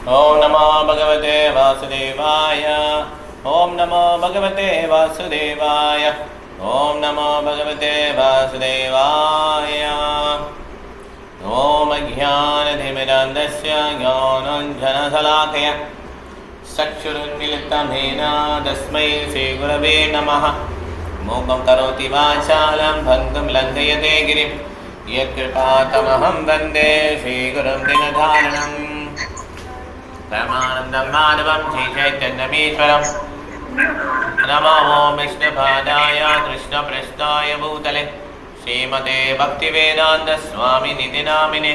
ओम नमो भगवते वासुदेवाय। ओम नमो भगवते वासुदेवाय। ओम नमो भगवते वासुदेवाय। ओम अज्ञानतिमिरान्धस्य ज्ञानाञ्जनशलाकया चक्षुरुन्मीलितं येन तस्मै श्रीगुरवे नमः। मूकं करोति वाचालं भङ्गं लङ्घयते गिरिं यत्कृपातमहं वन्दे श्रीगुरुं दिनधारणम्। परमानन्दं माधवं श्रीचैतन्यमीश्वरं। नमो विष्णुपादाय कृष्णप्रेष्ठाय भूतले श्रीमते भक्तिवेदान्तस्वामिनिति नामिने।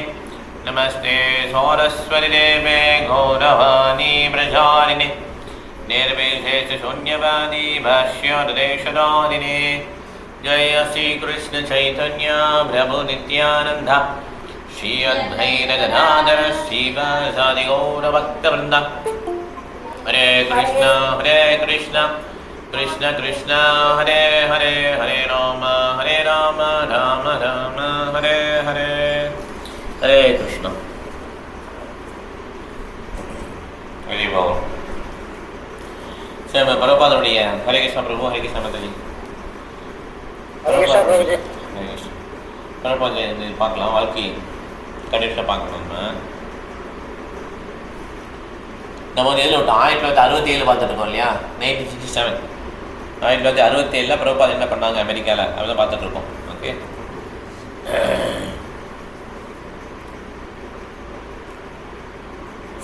नमस्ते सरस्वती देवे गौरवाणी प्रचारिणे निर्विशेषशून्यवादी भाष्योपदेशदायिने। जय श्रीकृष्ण चैतन्य प्रभु नित्यानन्द श्री अद्वैत गदाधर श्रीवासादि गौरभक्तवृन्द। हरे कृष्ण कृष्ण कृष्ण हरे हरे, हरे राम राम राम हरे हरे। हरे कृष्ण। हरि बोल। सर मैं प्रभुपादुடைய हरे कृष्ण प्रभु हरे कृष्ण माताजी பிரபுபாத பார்க்கலாம். வாழ்க்கை கண்டிப்பாக பார்க்கணும். நம்ம வந்து எதில் விட்டோம்? 1967 பார்த்துட்டு இருக்கோம் இல்லையா? 1967 1967 பிரபுபாத் என்ன பண்ணாங்க அமெரிக்காவில், அதெல்லாம் பார்த்துட்டு இருக்கோம். ஓகே,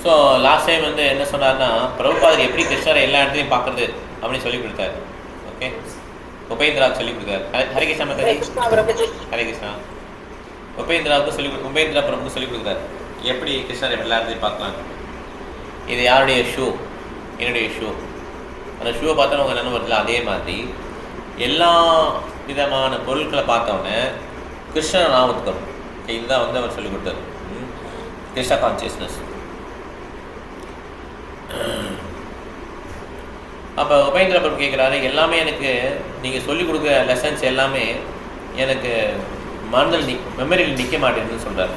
ஸோ லாஸ்ட் டைம் வந்து என்ன சொன்னார்னா, பிரபுபாதர் எப்படி கிருஷ்ணரை எல்லா இடத்துலையும் பார்க்குறது அப்படின்னு சொல்லி கொடுத்தாரு. ஓகே, உபேந்திராவுக்கு சொல்லி கொடுத்தாரு. ஹரே கிருஷ்ணா மாதாஜி. ஹரே கிருஷ்ணா. உபேந்திரா பிரபுக்கு சொல்லி கொடுக்குறாரு எப்படி கிருஷ்ணரை எல்லா இடத்துலையும் பார்க்கலாம். இது யாருடைய ஷூ? என்னுடைய ஷூ. அந்த ஷூவை பார்த்தோன்னா உங்கள் என்ன வருதுல, அதே மாதிரி எல்லா விதமான பொருட்களை பார்த்தோன்னே கிருஷ்ணன் ஞாபகத்துக்கு வரும். இதுதான் வந்து அவர் சொல்லிக் கொடுத்தாரு, கிருஷ்ண கான்சியஸ்னஸ். அப்போ உபேந்திர பிரபு கேட்குறாரு, எல்லாமே எனக்கு நீங்கள் சொல்லிக் கொடுக்குற லெசன்ஸ் எல்லாமே எனக்கு மனதில் மெமரியில் நிற்க மாட்டேங்குதுன்னு சொல்கிறார்.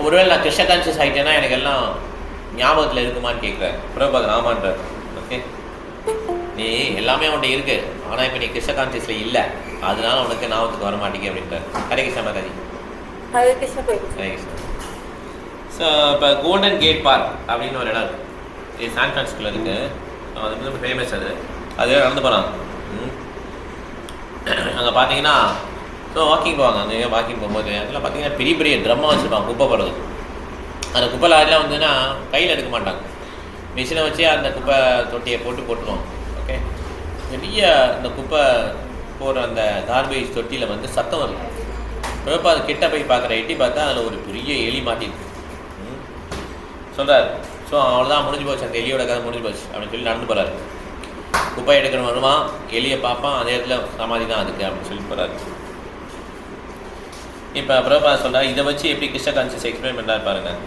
ஒருவேளை நான் கிருஷ்ண கான்சியஸ் ஆகிட்டேன்னா எனக்கு எல்லாம் ஞாபகத்தில் இருக்குமான்னு கேட்குறாரு. பிரபுபாதர் ஆமான்றார். ஓகே, நீ எல்லாமே உன்ட்ட இருக்கு, ஆனால் இப்போ நீ கிருஷ்ண கான்சியஸில் இல்லை, அதனால உனக்கு ஞாபகத்துக்கு வர மாட்டேங்க அப்படின்றார். ஹரே கிருஷ்ண மாதாஜி. ஹரே கிருஷ்ண. ஹரே கிருஷ்ண. ஸோ இப்போ கோல்டன் கேட் பார்க் அப்படின்னு ஒரு இடம் இருக்குது. இது சான் ஃப்ரான்சிஸ்கோவில் இருக்குது. அது வந்து ரொம்ப ஃபேமஸ். அது நடந்து போகிறாங்க. அங்கே பார்த்தீங்கன்னா ஸோ வாக்கிங் போவாங்க. அந்த வாக்கிங் போகும்போது அதெல்லாம் பார்த்தீங்கன்னா பெரிய பெரிய ட்ரம்மாக வச்சுருப்பாங்க குப்பை போடுறது. அந்த குப்பை லாரிலாம் வந்துன்னா கையில் எடுக்க மாட்டாங்க, மிஷினை வச்சு அந்த குப்பை தொட்டியை போட்டுருவோம். ஓகே, பெரிய அந்த குப்பை போடுற அந்த கார்பேஜ் தொட்டியில் வந்து சத்தம் வருது. இப்போ அது கிட்ட போய் எட்டி பார்த்தா அதில் ஒரு பெரிய எலி மாட்டிருக்கு. சொல்கிறார், ஸோ அவ்வளோதான், முடிஞ்சு போச்சு, அந்த எலியோட கதை முடிஞ்சு போச்சு அப்படின்னு சொல்லி நடந்து போகிறாரு. குப்பை எடுக்கிற வருவான், எலியை பார்ப்பான், அதே இடத்துல சமாதி தான் அதுக்கு அப்படின்னு சொல்லி போகிறாரு. இப்போ பிரபுபாதா சொல்கிறார், இதை வச்சு எப்படி கிருஷ்ண கான்சியஸ் எக்ஸ்பிளைன் பண்ணுறாரு பாருங்கள்.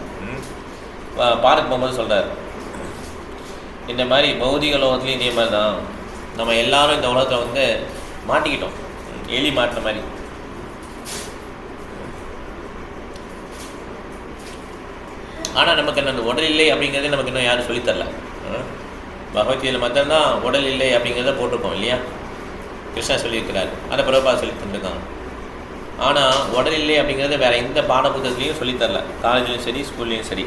பார்க்க போகும்போது சொல்கிறார், இந்த மாதிரி பௌதிக உலகத்துலேயும் இதே மாதிரி தான், நம்ம எல்லாரும் இந்த உலகத்தில் வந்து மாட்டிக்கிட்டோம், எலி மாட்டின மாதிரி. ஆனால் நமக்கு என்ன அந்த உடல் இல்லை அப்படிங்கிறதே நமக்கு இன்னும் யாரும் சொல்லித்தரல. பகவத்கீதையில் மட்டும்தான் உடல் இல்லை அப்படிங்கிறத போட்டிருக்கோம் இல்லையா? கிருஷ்ணா சொல்லியிருக்கிறார், அதை பிரபுபாதா சொல்லி தந்துருக்காங்க. ஆனால் உடல் இல்லை அப்படிங்கிறத வேறு எந்த பாடப்புத்தகத்துலேயும் சொல்லித்தரல, காலேஜ்லேயும் சரி ஸ்கூல்லேயும் சரி.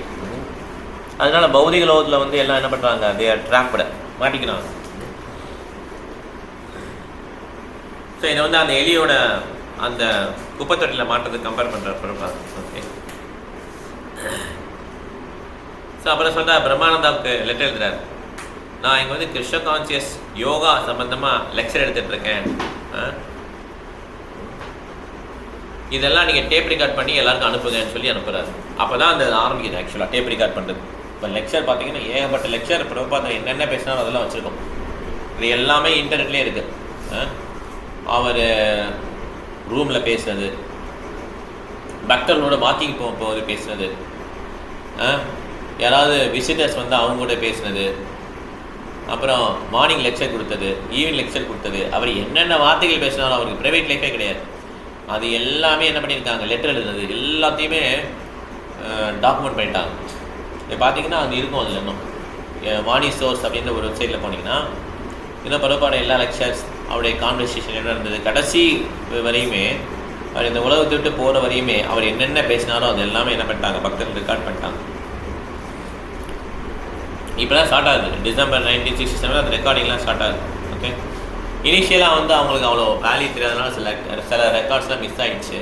அதனால் பௌதிக லோகத்தில் வந்து எல்லாம் என்ன பண்ணுறாங்க, தே ஆர் ட்ராப்டு, மாட்டிக்கிறாங்க. ஸோ இதை வந்து அந்த எலியோட அந்த குப்பத்தொட்டியில் மாட்டுறதுக்கு கம்பேர் பண்ணுறார் பிரபுபாதா. ஓகே, ஸோ அப்புறம் சொல்கிறார், பிரம்மானந்தாவுக்கு லெட்டர் எழுதுறாரு, நான் இங்கே வந்து கிருஷ்ண கான்சியஸ் யோகா சம்பந்தமாக லெக்சர் எடுத்துகிட்ருக்கேன், இதெல்லாம் நீங்கள் டேப் ரெக்கார்ட் பண்ணி எல்லாருக்கும் அனுப்புங்கன்னு சொல்லி அனுப்புகிறாரு. அப்போ தான் அந்த ஆரம்பிக்குது ஆக்சுவலாக டேப் ரெக்கார்ட் பண்ணுறது. இப்போ லெக்சர் பார்த்தீங்கன்னா ஏகப்பட்ட லெக்சர் பிரபுபாதா என்னென்ன பேசினாலும் அதெல்லாம் வச்சுருக்கோம். இது எல்லாமே இன்டர்நெட்லேயே இருக்குது. அவர் ரூமில் பேசுனது, பக்தர்களோட வாக்கிங் போகும்போது பேசுனது, யாராவது விசிட்டர்ஸ் வந்து அவங்க கூட பேசுனது, அப்புறம் மார்னிங் லெக்சர் கொடுத்தது, ஈவினிங் லெக்சர் கொடுத்தது. அவர் என்னென்ன வார்த்தைகள் பேசினாலும் அவருக்கு ப்ரைவேட் லைஃபே கிடையாது. அது எல்லாமே என்ன பண்ணியிருக்காங்க, லெட்டர் எழுதுனது எல்லாத்தையுமே டாக்குமெண்ட் பண்ணிட்டாங்க. இப்போ பார்த்தீங்கன்னா அது இருக்கும். அதில் இன்னும் வாணி சோர்ஸ் அப்படின்ற ஒரு வெப்சைட்டில் போனீங்கன்னா இன்னும் பரவாயில்ல எல்லா லெக்சர்ஸ் அவருடைய கான்வர்சேஷன் என்ன இருந்தது கடைசி வரையுமே, அவர் இந்த உலகத்தை விட்டு போகிற வரையுமே அவர் என்னென்ன பேசினாரோ அது எல்லாமே என்ன பண்ணிட்டாங்க, பக்கத்தில் ரெக்கார்ட் பண்ணிட்டாங்க. இப்போ தான் ஸ்டார்ட் ஆகுது. டிசம்பர் 1967 அந்த ரெக்கார்டிங்லாம் ஸ்டார்ட் ஆகுது. ஓகே, இனிஷியலாக வந்து அவங்களுக்கு அவ்வளோ வேல்யூ தெரியாதனால சில ரெக்கார்ட்ஸ்லாம் மிஸ் ஆகிடுச்சு.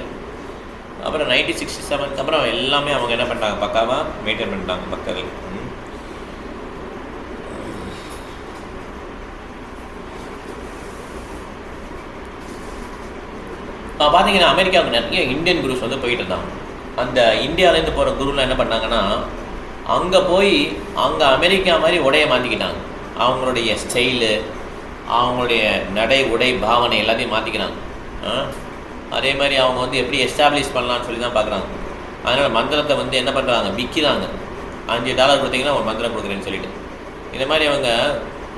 அப்புறம் 1967 அப்புறம் எல்லாமே அவங்க என்ன பண்ணிட்டாங்க, பக்காவாக மெயின்டைன் பண்ணிட்டாங்க பக்கவே. பார்த்தீங்கன்னா அமெரிக்காவுக்கு நிறைய இந்தியன் குருஸ் வந்து போயிட்டு இருந்தாங்க. அந்த இந்தியாவிலேருந்து போகிற குருலாம் என்ன பண்ணாங்கன்னா, அங்கே போய் அங்கே அமெரிக்கா மாதிரி உடையை மாற்றிக்கிட்டாங்க. அவங்களுடைய ஸ்டைலு, அவங்களுடைய நடை உடை பாவனை எல்லாத்தையும் மாற்றிக்கிறாங்க. அதே மாதிரி அவங்க வந்து எப்படி எஸ்டாப்ளிஷ் பண்ணலான்னு சொல்லி தான் பார்க்குறாங்க. அதனால் மந்திரத்தை வந்து என்ன பண்ணுறாங்க, விற்கிறாங்க. $5 கொடுத்தீங்கன்னா ஒரு மந்திரம் கொடுக்குறேன்னு சொல்லிட்டு. இந்த மாதிரி அவங்க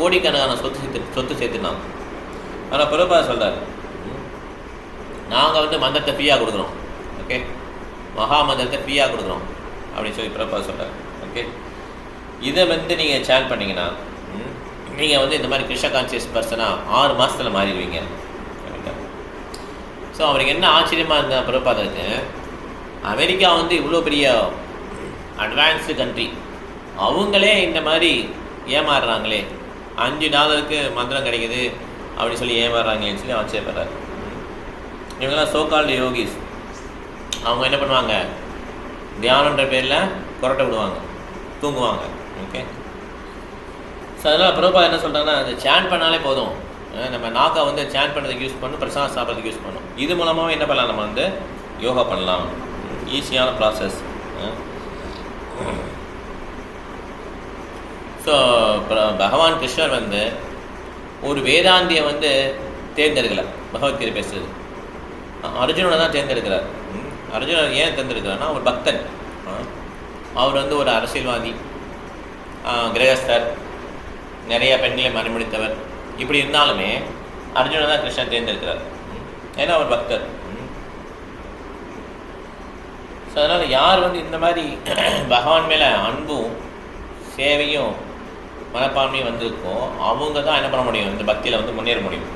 கோடிக்கணக்கான சொத்து சேர்த்துனாங்க. ஆனால் பிரபா சொல்கிறார், நாங்கள் வந்து மந்திரத்தை ஃப்ரீயாக கொடுக்குறோம். ஓகே, மகா மந்திரத்தை ஃப்ரீயாக கொடுக்குறோம் அப்படின்னு சொல்லி பிரபா சொல்கிறார். ஓகே, இதை வந்து நீங்கள் சேன் பண்ணிங்கன்னா நீங்கள் வந்து இந்த மாதிரி கிருஷ்ண கான்சியஸ் பர்சனாக 6 மாதத்தில் மாறிடுவீங்க. ஸோ அவருக்கு என்ன ஆச்சரியமாக இருந்தால் பிரபாதருக்கு, அமெரிக்கா வந்து இவ்வளோ பெரிய அட்வான்ஸ்டு கண்ட்ரி, அவங்களே இந்த மாதிரி ஏமாறுறாங்களே, $5 மந்திரம் கிடைக்குது அப்படின்னு சொல்லி ஏமாறுறாங்களேன்னு சொல்லி ஆச்சரியப்படுறாரு. இவங்கெல்லாம் சோகால்டு யோகிஸ். அவங்க என்ன பண்ணுவாங்க, தியானன்ற பேரில் கொரட்டை விடுவாங்க, தூங்குவாங்க. ஓகே, ஸோ அதனால் பிரபா என்ன சொல்கிறாங்கன்னா, அது சேன் பண்ணாலே போதும், நம்ம நாக்கை வந்து சேன் பண்ணுறதுக்கு யூஸ் பண்ணணும், பிரசாதம் சாப்பிட்றதுக்கு யூஸ் பண்ணணும். இது மூலமாக என்ன பண்ணலாம், நம்ம வந்து யோகா பண்ணலாம். ஈஸியான ப்ராசஸ். ஸோ பகவான் கிருஷ்ணர் வந்து ஒரு வேதாந்தியை வந்து தேர்ந்தெடுக்கலை. பகவத்கீதை பேசுறது அர்ஜுனனை தான் தேர்ந்தெடுக்கிறார். அர்ஜுனன் ஏன் தேர்ந்தெடுக்கிறார்னா, அவர் பக்தன், அவர் வந்து ஒரு அரசியல்வாதி, கிரகஸ்தர், நிறைய பெண்களை மனமுடித்தவர். இப்படி இருந்தாலுமே அர்ஜுனன் தான் கிருஷ்ணன் தேர்ந்தெடுக்கிறார். ஏன்னா அவர் பக்தர். ஸோ அதனால் யார் வந்து இந்த மாதிரி பகவான் மேலே அன்பும் சேவையும் மனப்பான்மையும் வந்திருக்கோ அவங்க தான் என்ன பண்ண முடியும், இந்த பக்தியில் வந்து முன்னேற முடியும்.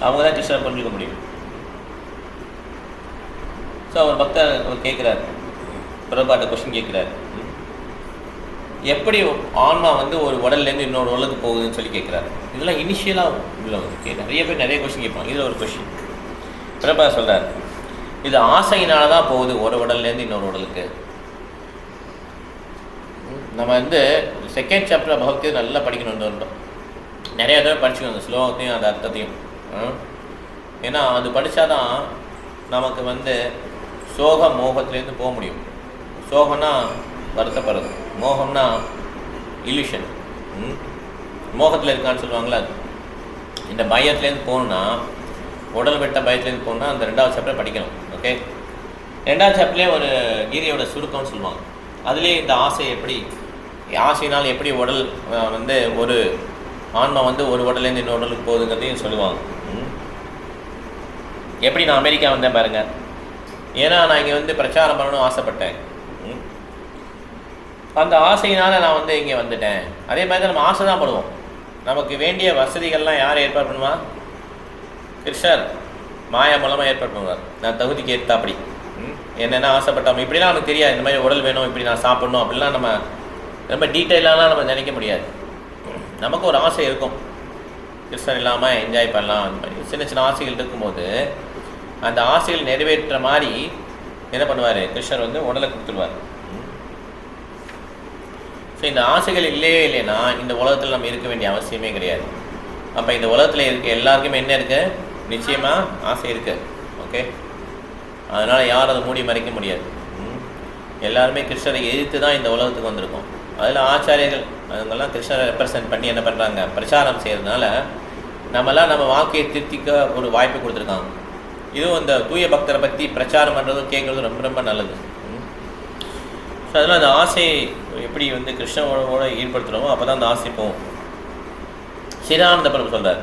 அவங்க தான் கிருஷ்ணரை புரிஞ்சுக்க முடியும். ஸோ அவர் பக்தர் அவர் கேட்குறார், பிரபாட்ட கொஸ்டின் கேட்குறாரு, எப்படி ஆன்மா வந்து ஒரு உடல்லேருந்து இன்னொரு உடலுக்கு போகுதுன்னு சொல்லி கேட்குறாரு. இதெல்லாம் இனிஷியலாக உள்ள வந்து நிறைய பேர் நிறைய கொஸ்டின் கேட்பாங்க. இதில் ஒரு கொஸ்டின் பிரபா சொல்கிறார், இது ஆசையினால தான் போகுது ஒரு உடல்லேருந்து இன்னொரு உடலுக்கு. நம்ம வந்து செகண்ட் சாப்டர் பகவத்கீதை நல்லா படிக்கணும்னு வந்தோம். நிறைய தடவை படிச்சுக்கணும் அந்த ஸ்லோகத்தையும் அந்த அர்த்தத்தையும். ஏன்னா அது படித்தாதான் நமக்கு வந்து சோக மோகத்துலேருந்து போக முடியும். சோகம்னா வருத்தப்படுறது, மோகம்னா இல்யூஷன். மோகத்தில் இருக்கான்னு சொல்லுவாங்களா, இந்த பயத்துலேருந்து போகணுன்னா, உடல் வெட்ட பயத்துலேருந்து போகணுன்னா அந்த 2வது சாப்டர் படிக்கணும். ஓகே, 2வது சாப்டர்லேயே ஒரு கீதையோட சுருக்கம்னு சொல்லுவாங்க. அதுலேயே இந்த ஆசை எப்படி, ஆசையினால் எப்படி உடல் வந்து ஒரு ஆன்மா வந்து ஒரு உடலேருந்து இன்னொரு உடலுக்கு போகுதுங்கிறதையும் சொல்லுவாங்க. எப்படி நான் அமெரிக்கா வந்தேன் பாருங்கள், ஏன்னா நான் இங்கே வந்து பிரச்சாரம் பண்ணணும்னு ஆசைப்பட்டேன். அந்த ஆசையினால் நான் வந்து இங்கே வந்துட்டேன். அதே மாதிரி தான் நம்ம ஆசை தான் படுவோம். நமக்கு வேண்டிய வசதிகள்லாம் யார் ஏற்பாடு பண்ணுவா, கிருஷ்ணர் மாயா மூலமாக ஏற்பாடு பண்ணுவார். நான் தகுதிக்கு ஏற்ற அப்படி என்னென்ன ஆசைப்பட்டோம் இப்படிலாம் நமக்கு தெரியாது. இந்த மாதிரி உடல் வேணும், இப்படி நான் சாப்பிட்ணும் அப்படிலாம் நம்ம ரொம்ப டீட்டெயிலாலாம் நம்ம நினைக்க முடியாது. நமக்கு ஒரு ஆசை இருக்கும், கிருஷ்ணர் இல்லாமல் என்ஜாய் பண்ணலாம். அந்த மாதிரி சின்ன சின்ன ஆசைகள் இருக்கும்போது அந்த ஆசைகள் நிறைவேற்ற மாதிரி என்ன பண்ணுவார், கிருஷ்ணர் வந்து உடலை கொடுத்துருவார். ஸோ இந்த ஆசைகள் இல்லைன்னா இந்த உலகத்தில் நம்ம இருக்க வேண்டிய அவசியமே கிடையாது. அப்போ இந்த உலகத்தில் இருக்க எல்லாருக்குமே என்ன இருக்குது, நிச்சயமாக ஆசை இருக்குது. ஓகே, அதனால் யாரும் அதை மூடி மறைக்க முடியாது. எல்லாருமே கிருஷ்ணரை எதிர்த்து தான் இந்த உலகத்துக்கு வந்திருக்கோம். அதில் ஆச்சாரியர்கள் அவங்கெல்லாம் கிருஷ்ணரை ரெப்ரசன்ட் பண்ணி என்ன பண்ணுறாங்க, பிரச்சாரம் செய்கிறதுனால நம்மளாம் நம்ம வாழ்க்கையை திருத்திக்க ஒரு வாய்ப்பு கொடுத்துருக்காங்க. இதுவும் இந்த தூய பக்தரை பற்றி பிரச்சாரம் பண்ணுறதும் கேட்குறதும் ரொம்ப ரொம்ப நல்லது. ஸோ அதனால் அந்த ஆசையை எப்படி வந்து கிருஷ்ணனோட ஈடுபடுத்துகிறோமோ அப்போ தான் அந்த ஆசை போகும். சிதானந்த பிரபு சொல்கிறார்,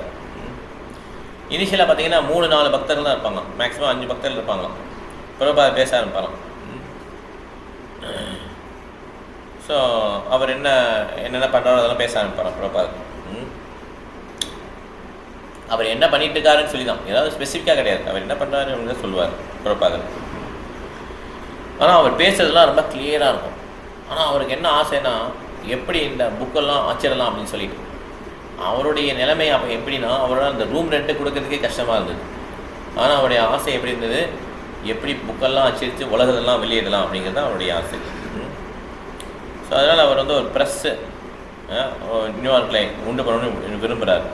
இனிஷியலாக பார்த்தீங்கன்னா 3-4 பக்தர்கள் தான் இருப்பாங்க, மேக்ஸிமம் 5 பக்தர்கள் இருப்பாங்க. பிரபுபாதர் பேச ஆரம்பிப்பாராம். ஸோ அவர் என்னென்ன பண்ணுறாரோ அதெல்லாம் பேச ஆரம்பிப்பாராம் பிரபுபாதர். அவர் என்ன பண்ணிட்டு இருக்காருன்னு சொல்லி தான், ஏதாவது ஸ்பெசிஃபிக்காக கிடையாது, அவர் என்ன பண்ணுறாருன்னு சொல்லுவார் பிரபுபாதர். ஆனால் அவர் பேசுறதுலாம் ரொம்ப கிளியராக இருக்கும். ஆனால் அவருக்கு என்ன ஆசைன்னா எப்படி இந்த புக்கெல்லாம் அச்சிடலாம் அப்படின்னு சொல்லிட்டு. அவருடைய நிலைமை அப்போ எப்படின்னா, அவரோட அந்த ரூம் ரெண்ட்டு கொடுக்கறதுக்கே கஷ்டமாக இருந்தது. ஆனால் அவருடைய ஆசை எப்படி இருந்தது, எப்படி புக்கெல்லாம் அச்சிடித்து உலகத்தெல்லாம் வெளியிடலாம் அப்படிங்கிறது தான் அவருடைய ஆசை. ஸோ அதனால் அவர் வந்து ஒரு ப்ரெஸ்ஸு நியூயார்க்கில் உண்டு பண்ணணும்னு விரும்புகிறார்.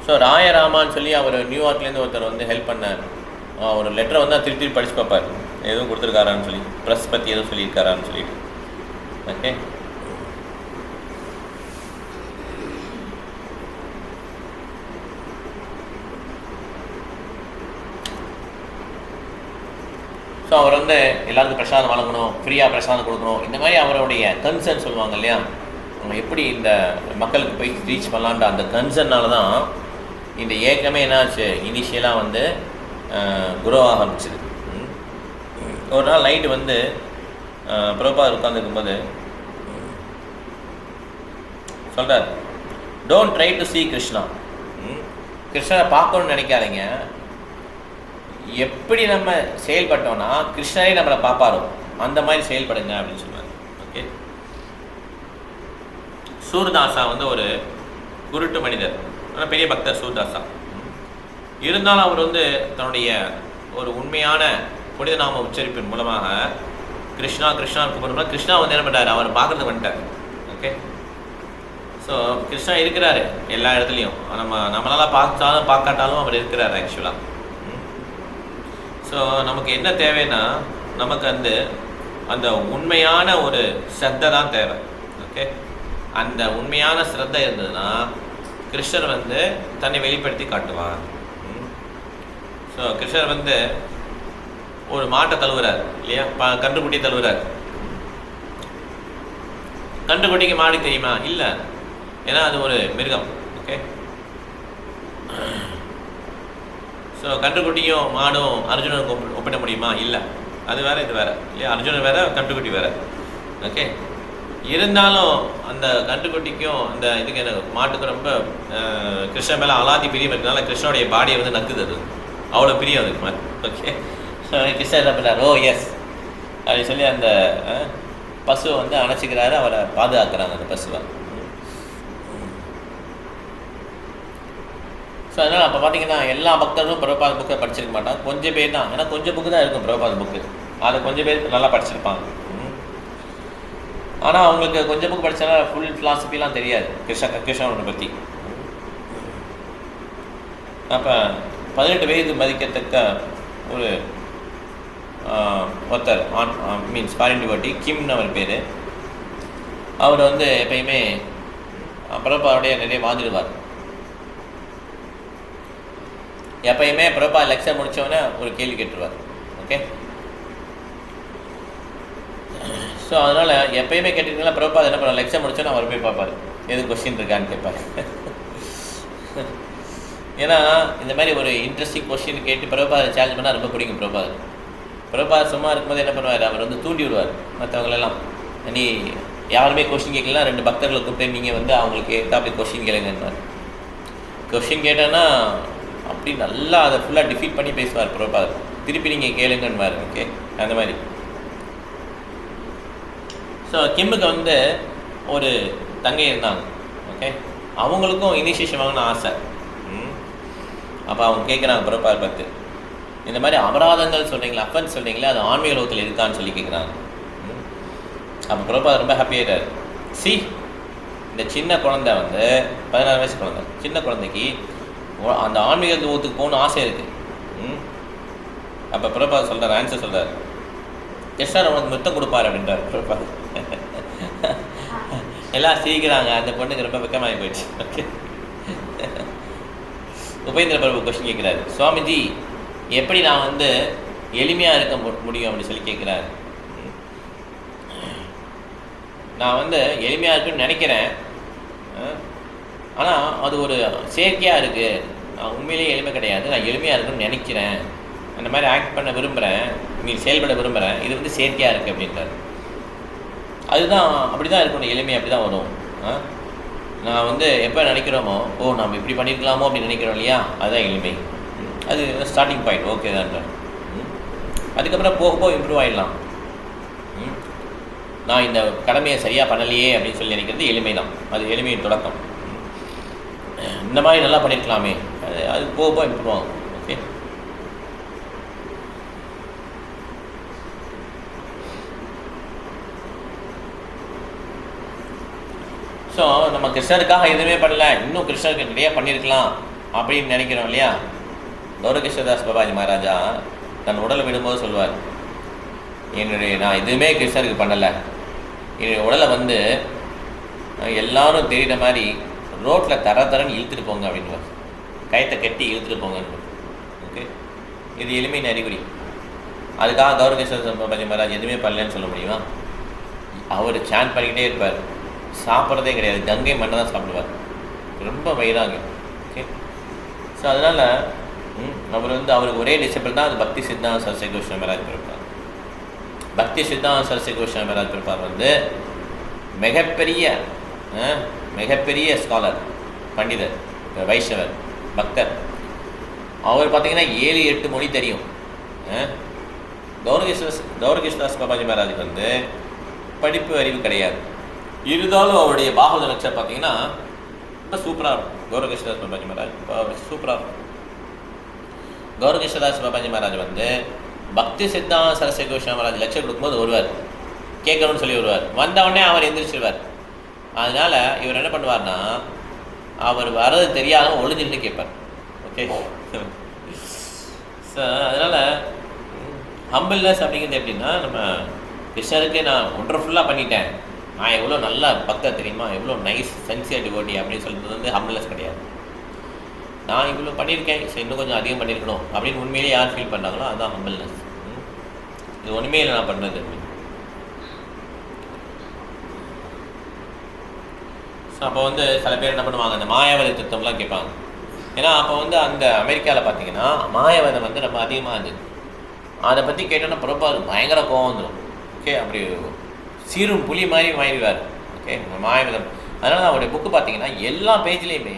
ஸோ ராயராமான்னு சொல்லி அவர் நியூயார்க்லேருந்து ஒருத்தர் வந்து ஹெல்ப் பண்ணார். ஒரு லெட்டரை வந்து திருப்பி படித்து பார்ப்பார், எதுவும் கொடுத்துருக்காரான்னு சொல்லி, ப்ரெஸ் பற்றி எதுவும் சொல்லியிருக்காரான்னு சொல்லிட்டு. ஓகே, ஸோ அவர் வந்து எல்லாருக்கும் பிரசாதம் வழங்கணும், ஃப்ரீயாக பிரசாதம் கொடுக்கணும், இந்த மாதிரி அவருடைய கன்சர்ன் சொல்லுவாங்க இல்லையா, அவங்க எப்படி இந்த மக்களுக்கு போய் ரீச் பண்ணலான்ற அந்த கன்சர்னால தான் இந்த ஏக்கமே என்னாச்சு, இனிஷியலாக வந்து குரோ ஆரம்பிச்சிது. ஒரு நாள் நைட்டு வந்து பிரபுபாதர் உட்காந்துருக்கும்போது சொல்கிறார், don't try to see Krishna. கிருஷ்ணரை பார்க்கணும்னு நினைக்காதீங்க, எப்படி நம்ம செயல்பட்டோம்னா கிருஷ்ணரே நம்மளை பார்ப்பாரோ அந்த மாதிரி செயல்படுங்க அப்படின்னு சொல்லுவார். ஓகே, சூர்தாசா வந்து ஒரு குருட்டு மனிதர், ஆனால் பெரிய பக்தர் சூர்தாசா. இருந்தாலும் அவர் வந்து தன்னுடைய ஒரு உண்மையான புனித நாம உச்சரிப்பின் மூலமாக கிருஷ்ணா கிருஷ்ணா கூப்பிடுறோம்னா கிருஷ்ணா வந்து என்ன பண்ணுறாரு, அவர் பார்க்கறது வந்துட்டார். ஓகே, ஸோ கிருஷ்ணா இருக்கிறாரு எல்லா இடத்துலையும், நம்மளால் பார்த்தாலும் பார்க்காட்டாலும் அவர் இருக்கிறார் ஆக்சுவலாக. ஸோ நமக்கு என்ன தேவைன்னா, நமக்கு அந்த உண்மையான ஒரு ஸ்ரத்தை தான் தேவை. ஓகே, அந்த உண்மையான ஸ்ரத்தை இருந்ததுன்னா கிருஷ்ணர் வந்து தன்னை வெளிப்படுத்தி காட்டுவார். ஸோ கிருஷ்ணர் வந்து ஒரு மாட்டை தழுவுறார் இல்லையா, கன்றுக்குட்டி தழுவுறார். கன்றுக்குட்டிக்கு மாடு தெரியுமா? இல்லை, ஏன்னா அது ஒரு மிருகம். ஓகே, ஸோ கன்றுக்குட்டியும் மாடும் அர்ஜுனனுக்கு ஒப்பிட முடியுமா? இல்லை, அது வேறு இது வேறு இல்லையா, அர்ஜுனன் வேறு கன்றுக்குட்டி வேறு. ஓகே, இருந்தாலும் அந்த கன்றுக்குட்டிக்கும் அந்த இதுக்கு எனக்கு மாட்டுக்கு ரொம்ப கிருஷ்ணன் மேலே அலாதி பிரியம் இருக்கிறதுனால கிருஷ்ணனுடைய பாடியை வந்து நக்குது, அது அவ்வளோ பிரியம் அதுக்கு மாதிரி. ஓகே, கிருஷ்ணன் என்ன பண்ணார், ஓ எஸ் அப்படின்னு சொல்லி அந்த பசுவை வந்து அணைச்சிக்கிறாரு, அவரை பாதுகாக்கிறாங்க அந்த பசுவை. ஸோ அதனால் அப்போ பார்த்தீங்கன்னா எல்லா பக்தர்களும் பிரபுபாத புக்கை படிச்சிருக்க மாட்டாங்க, கொஞ்சம் பேர் தான். ஏன்னா கொஞ்சம் புக்கு தான் இருக்கும் பிரபுபாத புக்கு, அதை கொஞ்சம் பேர் நல்லா படிச்சிருப்பாங்க. ஆனால் அவங்களுக்கு கொஞ்சம் புக்கு படித்தா ஃபுல் ஃபிலாசபிலாம் தெரியாது கிருஷ்ணனை பற்றி. அப்போ 18 வயது மதிக்கத்தக்க ஒரு ஒருத்தர் மீன்ஸ் ஃபாரின் டிவோட்டி, கிம்னு அவர் பேர். அவர் வந்து எப்பயுமே பிரபுபாதோடைய நிறைய வாதிடுவார். எப்பயுமே பிரபுபாத லெக்சர் முடித்தவொடனே ஒரு கேள்வி கேட்டுருவார். ஓகே, ஸோ அதனால் எப்பயுமே கேட்டுருக்கீங்களா, பிரபுபாத என்ன பண்ண லெக்சர் முடிச்சோன்னா அவர் போய் பார்ப்பார், எது கொஸ்டின் இருக்கான்னு கேட்பார். ஏன்னா இந்த மாதிரி ஒரு இன்ட்ரெஸ்டிங் கொஸ்டின் கேட்டு பிரபுபாத சேலஞ்ச் பண்ணால் ரொம்ப பிடிக்கும். பிரபுபாத சும்மா இருக்கும்போது என்ன பண்ணுவார், அவர் வந்து தூண்டி விடுவார் மற்றவங்களெல்லாம். நீ யாருமே கொஸ்டின் கேட்கலாம், 2 பக்தர்களை கூப்பிட்டு நீங்கள் வந்து அவங்களுக்கு ஏற்றாப்படி கொஸ்டின் கேளுங்கன்றார். கொஸ்டின் கேட்டேன்னா அப்படி நல்லா அதை ஃபுல்லாக டிஃபீட் பண்ணி பேசுவார் பிரபுபாதர். திருப்பி நீங்கள் கேளுங்கன்னுவார். ஓகே, அந்த மாதிரி. ஸோ கிம்முக்கு வந்து ஒரு தங்கை இருந்தாங்க. ஓகே, அவங்களுக்கும் இனிஷியேஷன் வாங்கணும்னு ஆசை. அப்போ அவங்க கேட்குறாங்க பிரபுபாதர் பார்த்து, இந்த மாதிரி அபராதங்கள் சொல்கிறீங்களா, அஃபன்ஸ் சொல்கிறீங்களா, அது ஆன்மீக லோகத்தில் இருக்கான்னு சொல்லி கேட்குறாங்க. அப்போ பிரபுபாதர் ரொம்ப ஹாப்பியாகிட்டார். இந்த சின்ன குழந்தை வந்து 16 வயசு குழந்தை, சின்ன குழந்தைக்கு அந்த ஆன்மீக லோகத்துக்கு போகணும்னு ஆசை இருக்குது. அப்போ பிரபுபாதர் சொல்கிறார், ஆன்சர் சொல்கிறார், கிருஷ்ணர் அவனுக்கு முத்தம் கொடுப்பார் அப்படின்றார் பிரபுபாதர். எல்லாம் சிரிக்கிறாங்க. அந்த பொண்ணுக்கு ரொம்ப வெக்கமாகி போயிடுச்சு. ஓகே, உபேந்திர பிரபு கொஸ்டின் கேட்குறாரு, சுவாமிஜி எப்படி நான் வந்து எளிமையாக இருக்க முடியும் அப்படின்னு சொல்லி கேட்குறாரு. நான் வந்து எளிமையாக இருக்குன்னு நினைக்கிறேன், ஆனால் அது ஒரு செயற்கையாக இருக்குது, நான் உண்மையிலேயே எளிமை கிடையாது, நான் எளிமையாக இருக்குன்னு நினைக்கிறேன், அந்த மாதிரி ஆக்ட் பண்ண விரும்புகிறேன், நீ செயல்பட விரும்புகிறேன், இது வந்து செயற்கையாக இருக்குது அப்படின்றார். அதுதான் அப்படி தான் இருக்கணும், எளிமை அப்படி தான் வரும். நான் வந்து எப்போ நினைக்கிறோமோ நம்ம இப்படி பண்ணியிருக்கலாமோ அப்படின்னு நினைக்கிறோம் இல்லையா, அதுதான் எளிமை. அது ஸ்டார்டிங் பாயிண்ட், ஓகே தான். அதுக்கப்புறம் போக போக இம்ப்ரூவ் ஆகிடலாம். நான் இந்த கடமையை சரியாக பண்ணலையே அப்படின்னு சொல்லி நினைக்கிறது எளிமை தான், அது எளிமையின் தொடக்கம். இந்த மாதிரி நல்லா பண்ணியிருக்கலாமே, அது போக போக இம்ப்ரூவ் ஆகும். ஓகே, ஸோ நம்ம கிருஷ்ணருக்காக எதுவுமே பண்ணல, இன்னும் கிருஷ்ணருக்கு நிறைய பண்ணியிருக்கலாம் அப்படின்னு நினைக்கிறோம் இல்லையா. கௌரகிருஷ்ணதாஸ் பாபாஜி மகாராஜா தன் உடலை விடும்போது சொல்வார், நான் எதுவுமே கிருஷ்ணருக்கு பண்ணலை, என்னுடைய உடலை வந்து எல்லாரும் தெரிகிற மாதிரி ரோட்டில் தரன்னு இழுத்துட்டு போங்க அப்படின்வார், கயத்தை கட்டி இழுத்துட்டு போங்கன்னு. ஓகே, இது எளிமையின் அறிகுறி. அதுக்காக கௌரகிருஷ்ணதாஸ் பாபாஜி மகாராஜ் எதுவுமே பண்ணலன்னு சொல்ல முடியுமா? அவர் சாண்ட் பண்ணிக்கிட்டே இருப்பார், சாப்பிட்றதே கிடையாது, கங்கை மண்ணை தான் சாப்பிடுவார், ரொம்ப வைராகியம். ஓகே, ஸோ அதனால் அவர் வந்து அவருக்கு ஒரே டிசிப்ளின் தான், அது பக்தி சித்தாந்த சரஸ்வதி கோஸ்வாமி மகாராஜ் பிறப்பார். பக்தி சித்தாந்த சரஸ்வதி கோஸ்வாமி மகாராஜ் பிறப்பார் வந்து மிகப்பெரிய ஸ்காலர், பண்டிதர், வைஷ்ணவர், பக்தர். அவர் பார்த்திங்கன்னா 7-8 மொழி தெரியும். கௌரகிருஷ்ணதாஸ் பாபாஜி மகாராஜுக்கு வந்து படிப்பு அறிவு கிடையாது, இருந்தாலும் அவருடைய பாகவத லட்சம் பார்த்தீங்கன்னா ரொம்ப சூப்பராக இருக்கும். கௌரகிருஷ்ணதாஸ் பாபாஜி மகாராஜ் சூப்பராக இருக்கும். கௌரகிருஷ்ணதாஸ் பாபாஜி மகாராஜ் வந்து பக்தி சித்தாந்த சரஸ்வதி கோஸ்வாமி மகாராஜ் லட்சம் கொடுக்கும்போது வருவார், கேட்கணும்னு சொல்லி வருவார். வந்தவுடனே அவர் எந்திரிச்சிருவார். அதனால் இவர் என்ன பண்ணுவார்னா, அவர் வர்றது தெரியாமல் ஒளிஞ்சுன்னு கேட்பார். ஓகே, ஸோ அதனால் ஹம்பிள்னஸ் அப்படிங்கிறது எப்படின்னா, நம்ம கிருஷ்ணருக்கு நான் ஒண்டர்ஃபுல்லாக பண்ணிட்டேன், நான் எவ்வளோ நல்லா பக்தர் தெரியுமா, எவ்வளோ நைஸ் சென்சியர் டிவோட்டி அப்படின்னு சொல்கிறது வந்து ஹம்பிள்னஸ் கிடையாது. நான் இவ்வளோ பண்ணியிருக்கேன், ஸோ இன்னும் கொஞ்சம் அதிகம் பண்ணியிருக்கணும் அப்படின்னு உண்மையிலேயே யார் ஃபீல் பண்ணுறாங்களோ அதுதான் ஹம்பிள்னஸ். இது ஒன்றுமே இல்லை நான் பண்ணுறது அப்படின்னு. ஸோ அப்போ வந்து சில பேர் என்ன பண்ணுவாங்க, அந்த மாயாவதி தத்துவம்லாம் கேட்பாங்க. ஏன்னா அப்போ வந்து அந்த அமெரிக்காவில் பார்த்தீங்கன்னா மாயாவதம் வந்து ரொம்ப அதிகமாக இருந்தது. அதை பற்றி கேட்டோன்னா பிரபாது பயங்கர கோவம் வந்துடும். ஓகே, அப்படி சீரும் புலி மாதிரி மாறிடுவார். ஓகே, மாயாவதம். அதனால் அவருடைய புக்கு பார்த்தீங்கன்னா எல்லா பேஜ்லேயுமே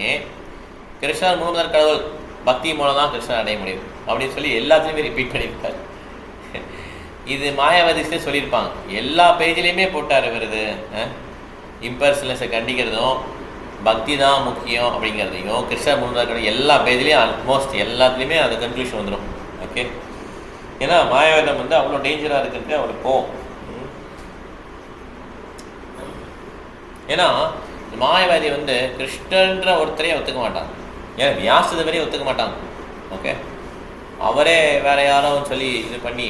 கிருஷ்ணர் முழுவதற்கு கடவுள், பக்தி மூலம் தான் கிருஷ்ணர் அடைய முடியும் அப்படின்னு சொல்லி எல்லாத்துலேயுமே ரிப்பீட் பண்ணியிருப்பார். இது மாயாவதிஸ்டே சொல்லியிருப்பாங்க, எல்லா பேஜ்லேயுமே போட்டார் வருது. இம்பர்சனஸை கண்டிக்கிறதும் பக்தி தான் முக்கியம் அப்படிங்கிறதையும் கிருஷ்ணர் முழுவதற்கு எல்லா பேஜ்லேயும் ஆல்மோஸ்ட் எல்லாத்துலேயுமே அது கன்க்ளூஷன் வந்துடும். ஓகே, ஏன்னா மாயாவதம் வந்து அவ்வளோ டேஞ்சராக இருக்குன்ட்டு அவருக்கு போகும். ஏன்னா மாயாவாதி வந்து கிருஷ்ணன்ற ஒருத்தரையே ஒத்துக்க மாட்டாங்க, ஏன்னா வியாசதவரையே ஒத்துக்க மாட்டாங்க. ஓகே, அவரே வேற யாரோ சொல்லி இது பண்ணி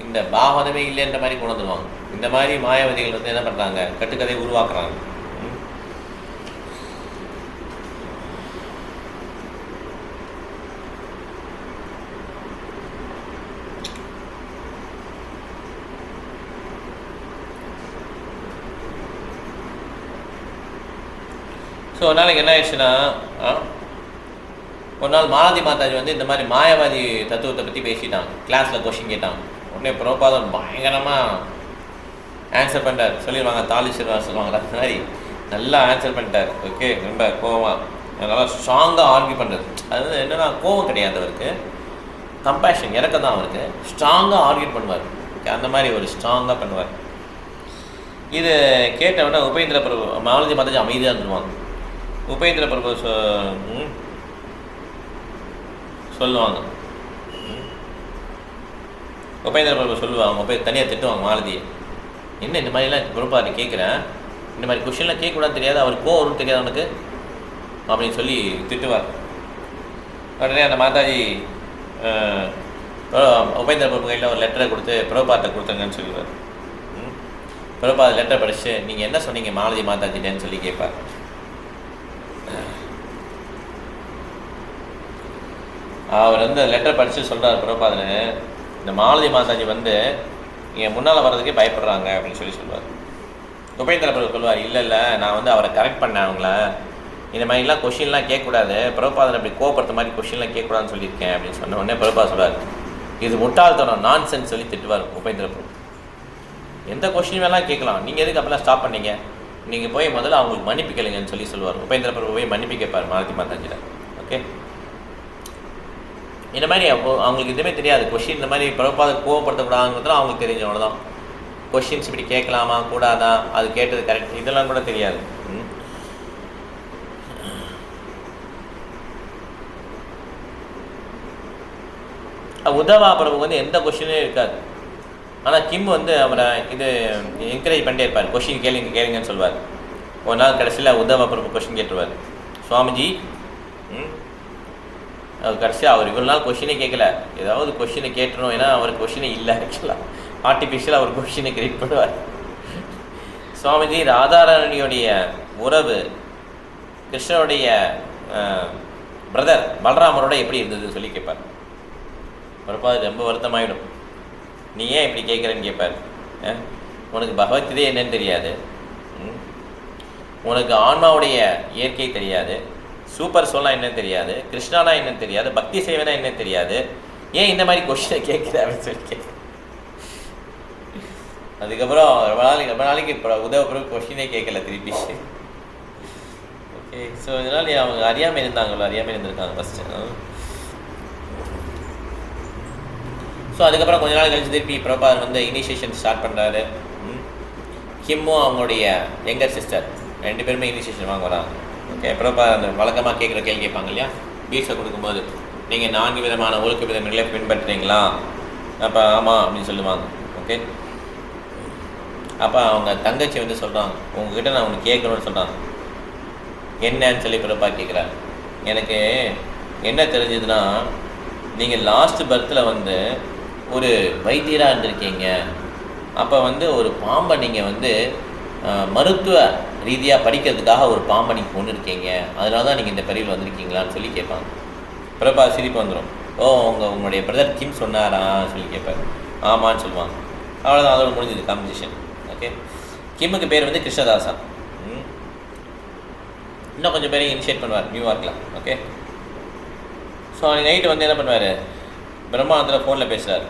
இந்த பாகவதமே இல்லைன்ற மாதிரி கொண்டு வந்துடுவாங்க. இந்த மாதிரி மாயாவதிகள் வந்து என்ன பண்ணுறாங்க, கட்டுக்கதை உருவாக்குறாங்க. ஸோ ஒரு நாளைக்கு என்ன ஆயிடுச்சுன்னா, ஒரு நாள் மாலதி மாதாஜி வந்து இந்த மாதிரி மாயாவாதி தத்துவத்தை பற்றி பேசிட்டாங்க, கிளாஸில் கொஷின் கேட்டாங்க. உடனே பிரபாதம் பயங்கரமாக ஆன்சர் பண்ணிட்டார். சொல்லிடுவாங்க தாலிஸ்வரர் சொல்லுவாங்க, அந்த மாதிரி நல்லா ஆன்சர் பண்ணிட்டார். ஓகே, ரொம்ப கோவமாக நல்லா ஸ்ட்ராங்காக ஆர்கியூ பண்ணுறது. அது வந்து என்னென்னா கோவம் கிடையாது அவருக்கு, கம்பேஷன் இறக்கம் தான் அவருக்கு. ஸ்ட்ராங்காக ஆர்கியூ பண்ணுவார். ஓகே, அந்த மாதிரி ஒரு ஸ்ட்ராங்காக பண்ணுவார். இது கேட்டவுடனே உபேந்திர பிரபு மாலதி மாதாஜி அமைதியாக இருந்துருவாங்க. உபேந்திர பிரபு சொல்லுவாங்க, உபேந்திர பிரபு சொல்லுவாங்க, போய் தனியாக திட்டுவாங்க மாலதியை. என்ன இந்த மாதிரிலாம் பிரபாரி கேட்குறேன், இந்த மாதிரி கொஷின்லாம் கேட்கக்கூடாது தெரியாது, அவர் கோவம் தெரியாது அவனுக்கு அப்படின்னு சொல்லி திட்டுவார். உடனே அந்த மாதாஜி உபேந்திர பிரபு கையில் ஒரு லெட்டரை கொடுத்து பிரபாத்தை கொடுத்துருங்கன்னு சொல்லுவார். பிரபாத் லெட்டரை படிச்சு நீங்கள் என்ன சொன்னீங்க மாலதி மாதாஜிட்டேன்னு சொல்லி கேட்பார். அவர் வந்து லெட்டர் படித்து சொல்கிறார் பிரபாதனு, இந்த மாலதி மாதாஜி வந்து என் முன்னால் வர்றதுக்கே பயப்படுறாங்க அப்படின்னு சொல்லி சொல்லுவார். உபேந்திர பிரபு சொல்லுவார், இல்லை நான் வந்து அவரை கரெக்ட் பண்ணேன், அவங்கள இந்த மாதிரிலாம் கொஷின்லாம் கேட்கக்கூடாது, பிரபுபாதன் அப்படி கோபப்படுத்த மாதிரி கொஷின்லாம் கேட்கக்கூடாதுன்னு சொல்லியிருக்கேன் அப்படின்னு சொன்ன உடனே பிரபுபா சொல்லுவார், இது முட்டாள்தனம், நான்சென்ஸ் சொல்லி திட்டுவார் உபேந்திர பிரபு. எந்த கொஷின் வேணாலும் கேட்கலாம், நீங்கள் எதுக்கு அப்பெல்லாம் ஸ்டாப் பண்ணீங்க, நீங்கள் போய் முதல்ல அவங்களுக்கு மன்னிப்பு கேளுங்கன்னு சொல்லுவார். உபேந்திர பிரபு போய் மன்னிப்பு கேட்பார் மாருதி மாதாஜியில். ஓகே, இந்த மாதிரி அவங்களுக்கு எதுவுமே தெரியாது. கொஷின் இந்த மாதிரி பிரபுபாத கோவப்படுத்தக்கூடாதுங்கிறது அவங்களுக்கு தெரிஞ்ச அவ்வளோதான். கொஷின்ஸ் இப்படி கேட்கலாமா கூடாதா, அது கேட்டது கரெக்ட், இதெல்லாம் கூட தெரியாது. உத்தவா பிரபு வந்து எந்த கொஷினும் இருக்காது. ஆனால் கிம் வந்து அவரை இது என்கரேஜ் பண்ணிட்டே இருப்பார், கொஷின் கேளுங்கன்னு சொல்லுவார். ஒரு நாள் கடைசியில் உத்தவா பிரபு கொஷின் கேட்டுருவார், சுவாமிஜி கடைசியாக அவர் இவ்வளோ நாள் கொஷினே கேட்கல, ஏதாவது கொஷினை கேட்டுரும், ஏன்னா அவருக்கு கொஷினே இல்லை, ஆக்சுவலாக ஆர்டிஃபிஷியலாக அவர் கொஷினை கிரியேட் பண்ணுவார். சுவாமிஜி ராதாராணியோடைய உறவு கிருஷ்ணனுடைய பிரதர் பலராமரோட எப்படி இருந்ததுன்னு சொல்லி கேட்பார். பிரபுபாதர் ரொம்ப வருத்தமாயிடும், நீ ஏன் இப்படி கேட்குறேன்னு கேட்பார். உனக்கு பகவத்கீதை என்னன்னு தெரியாது, உனக்கு ஆன்மாவுடைய இயற்கை தெரியாது, சூப்பர் சோல்னா என்னன்னு தெரியாது, கிருஷ்ணானா என்னன்னு தெரியாது, பக்தி சேவனா என்னன்னு தெரியாது, ஏன் இந்த மாதிரி கொஸ்டினை கேட்குற அப்படின்னு சொல்லி கேட்குறேன். அதுக்கப்புறம் ரொம்ப நாளைக்கு உதவ பிறகு கொஸ்டினே கேட்கல திருப்பி. ஓகே, ஸோ இதனால் அவங்க அறியாமல் இருந்திருக்காங்க ஃபஸ்ட்டு. ஸோ அதுக்கப்புறம் கொஞ்ச நாள் கழிச்சு திருப்பி பிரபாதர் வந்து இனிஷியேஷன் ஸ்டார்ட் பண்ணுறாரு. கிம்மும் அவங்களுடைய யங்கர் சிஸ்டர் 2 பேருமே இனிஷியேஷன் வாங்க வராங்க. ஓகே, பிரபாதர் அந்த வழக்கமாக கேட்குற கேள்வி கேட்பாங்க இல்லையா, பீஸை கொடுக்கும்போது நீங்கள் 4 விதமான ஒழுக்க விதங்களை பின்பற்றுறீங்களா, அப்போ ஆமாம் அப்படின்னு சொல்லுவாங்க. ஓகே, அப்போ அவங்க தங்கச்சி வந்து சொல்கிறாங்க, உங்ககிட்ட நான் ஒன்று கேட்கணும்னு சொல்கிறாங்க. என்னன்னு சொல்லி பிரபா கேட்குறாரு. எனக்கு என்ன தெரிஞ்சதுன்னா, நீங்கள் லாஸ்ட் பர்த்தில் வந்து ஒரு வைத்தியராக இருந்திருக்கீங்க, அப்போ வந்து ஒரு பாம்பை நீங்கள் வந்து மருத்துவ ரீதியாக படிக்கிறதுக்காக ஒரு பாம்பை நீங்கள் கொண்டு இருக்கீங்க, அதனால தான் நீங்கள் இந்த பிரிவில் வந்திருக்கீங்களான்னு சொல்லி கேட்பாங்க. பிரபா சிரிப்பு வந்துடும். உங்களுடைய பிரதர் கிம் சொன்னாரா சொல்லி கேட்பார். ஆமான்னு சொல்லுவாங்க. அவ்வளோதான், அதோட முடிஞ்சது காம்படிஷன். ஓகே, கிம்முக்கு பேர் வந்து கிருஷ்ணதாசா. இன்னும் கொஞ்சம் பேரையும் இனிஷியேட் பண்ணுவார் நியூயார்க்கில். ஓகே, ஸோ அன்றைக்கி நைட்டு வந்து என்ன பண்ணுவார், பிரம்மானத்தில் ஃபோனில் பேசுகிறார்.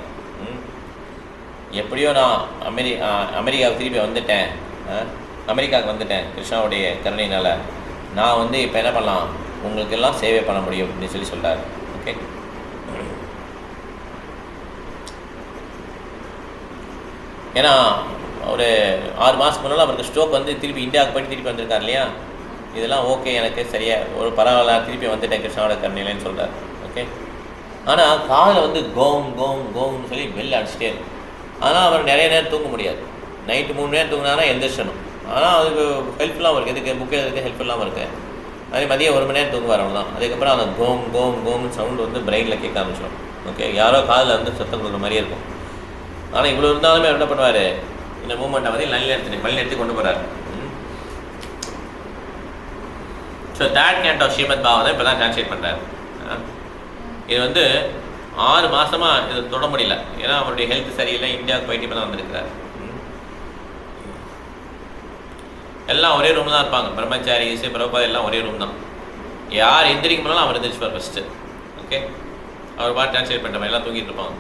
எப்படியோ நான் அமெரிக்காவுக்கு திருப்பி வந்துட்டேன், அமெரிக்காவுக்கு வந்துட்டேன் கிருஷ்ணாவுடைய கருணையினால், நான் வந்து இப்போ என்ன பண்ணலாம், உங்களுக்கு எல்லாம் சேவை பண்ண முடியும் அப்படின்னு சொல்லி சொல்கிறார். ஓகே, ஏன்னா ஒரு 6 மாதத்துக்கு முன்னால் அவருக்கு ஸ்ட்ரோக் வந்து திருப்பி இந்தியாவுக்கு போய்ட்டு திருப்பி வந்திருக்கார் இல்லையா, இதெல்லாம் ஓகே, எனக்கு சரியாக ஒரு பரவாயில்ல, திருப்பி வந்துட்டேன் கிருஷ்ணாவோட கருணையிலன்னு சொல்கிறார். ஓகே, ஆனால் காதில் வந்து கோம்னு சொல்லி பெல் அடிச்சுட்டே இருக்கும். ஆனால் அவர் நிறைய நேரம் தூங்க முடியாது. நைட்டு 3 நேரம் தூங்கினானா எந்திரிச்சணும். ஆனால் அதுக்கு ஹெல்ப்ஃபுல்லாகவும் இருக்குது, இதுக்கு புக்கு எதுக்கு ஹெல்ப்ஃபுல்லாகவும் இருக்குது. அதே மதியம் 1 மணி நேரம் தூங்குவார், அவ்வளோதான். அதுக்கப்புறம் அந்த கோம்னு சவுண்டு வந்து பிரெயினில் கேட்க ஆரம்பிச்சிடும். ஓகே, யாரோ காதில் வந்து சத்தம் கொடுக்குற மாதிரியே இருக்கும். ஆனால் இவ்வளோ இருந்தாலுமே அவர் என்ன பண்ணுவார், இந்த மூமெண்ட்டை வந்து பள்ளி எடுத்து கொண்டு போகிறார். So third canto of Srimad Bhagavatam இப்போ தான் டிரான்ஸ்லேட் பண்ணுறாரு. இது வந்து 6 மாதமாக இது தொட முடியல, ஏன்னா அவருடைய ஹெல்த் சரியில்லை, இந்தியாவுக்கு போயிட்டு இப்போ தான் வந்திருக்கிறார். எல்லாம் ஒரே ரூம் தான் இருப்பாங்க, பிரம்மச்சாரிஸ் பிரபா எல்லாம் ஒரே ரூம் தான். யார் எந்திரிக்க போனாலும் அவர் எந்திரிச்சுப்பார் ஃபஸ்ட்டு. ஓகே, அவர் பாட்டு டிரான்ஸ்லேட் பண்ணுறவங்க எல்லாம் தூங்கிட்டு இருப்பாங்க.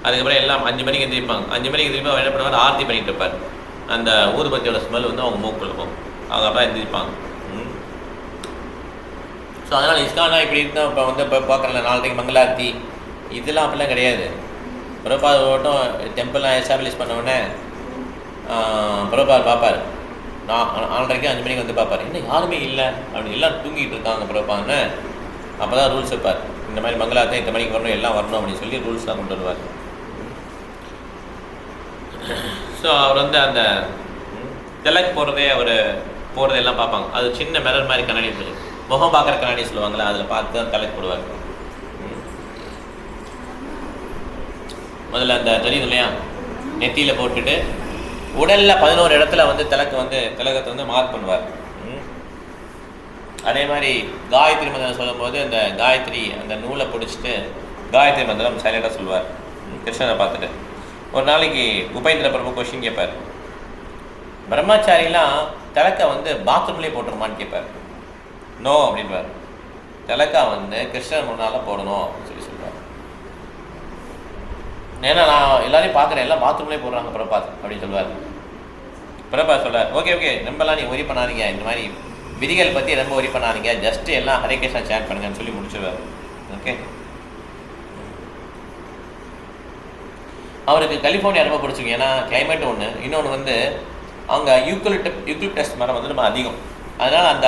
அதுக்கப்புறம் எல்லாம் 5 மணிக்கு எந்திரிப்பாங்க. 5 மணிக்கு திருப்பி அவர் என்ன பண்ணுவார், ஆர்த்தி பண்ணிட்டு இருப்பார். அந்த ஊதுபத்தியோட ஸ்மெல் வந்து அவங்க மூக்குள்ள போகும், அவங்க அப்புறம் எந்திரிப்பாங்க. ஸோ அதனால் இஸ்கானா இப்படி இருந்தால் இப்போ வந்து இப்போ பார்க்குறல 4 மங்களார்த்தி இதெல்லாம் அப்படிலாம் கிடையாது. பிரபாத் ஓட்டம் டெம்பிள்லாம் எஸ்டாப்ளிஷ் பண்ண உடனே பிரபாத் பார்ப்பார், 4:30 5 மணிக்கு வந்து பார்ப்பார், இன்னும் யாருமே இல்லை அப்படி எல்லாம் தூங்கிட்டு இருக்காங்க பிரபான்னு. அப்போ தான் ரூல்ஸ் வைப்பார், இந்த மாதிரி மங்களார்த்தி 8 மணிக்கு வரணும், எல்லாம் வரணும் அப்படின்னு சொல்லி ரூல்ஸ்லாம் கொண்டு வருவார். ஸோ அவர் வந்து அந்த திலக் போகிறதெல்லாம் பார்ப்பாங்க. அது சின்ன மிரர் மாதிரி கண்ணாடி சொல்லி முகம் பார்க்குற கண்ணாடி சொல்லுவாங்களே, அதில் பார்த்து தான் திலக் போடுவார். முதல்ல அந்த தெரியுது இல்லையா, நெத்தியில் போட்டுட்டு உடலில் 11 இடத்துல வந்து திலகத்தை வந்து மார்க் பண்ணுவார். அதே மாதிரி காயத்ரி மந்திரம் சொல்லும்போது அந்த காயத்ரி அந்த நூலை பிடிச்சிட்டு காயத்ரி மந்திரம் சைலண்டாக சொல்லுவார் கிருஷ்ணனை பார்த்துட்டு. ஒரு நாளைக்கு உபேந்திர பிரபு கொஸ்டின் கேட்பார், பிரம்மச்சாரிலாம் திலக்கை வந்து பாத்ரூம்லேயே போட்டுருமான்னு கேட்பார். நோ அப்படின்வார். திலக்கா வந்து கிருஷ்ணன் முன்னால் போடணும் அப்படின்னு சொல்லி சொல்லுவார். ஏன்னா நான் எல்லாரையும் பார்க்குறேன், எல்லாம் பாத்ரூம்லேயே போடுறாங்க பிரபாத் அப்படின்னு சொல்லுவார். பிரபாத் சொல்லுவார், ஓகே ஓகே ரொம்பலாம் நீ ஒரி பண்ணாதீங்க, இந்த மாதிரி விதிகள் பற்றி ரொம்ப ஒரி பண்ணாதீங்க, ஜஸ்ட்டு எல்லாம் ஹரே கிருஷ்ணா சேட் பண்ணுங்கன்னு சொல்லி முடிச்சுடுவார். ஓகே. அவருக்கு கலிஃபோர்னியா ரொம்ப பிடிச்சிருக்கு. ஏன்னா கிளைமேட் ஒன்று, இன்னொன்று வந்து அவங்க யூக்கலிப்டஸ் மரம் வந்து ரொம்ப அதிகம். அதனால் அந்த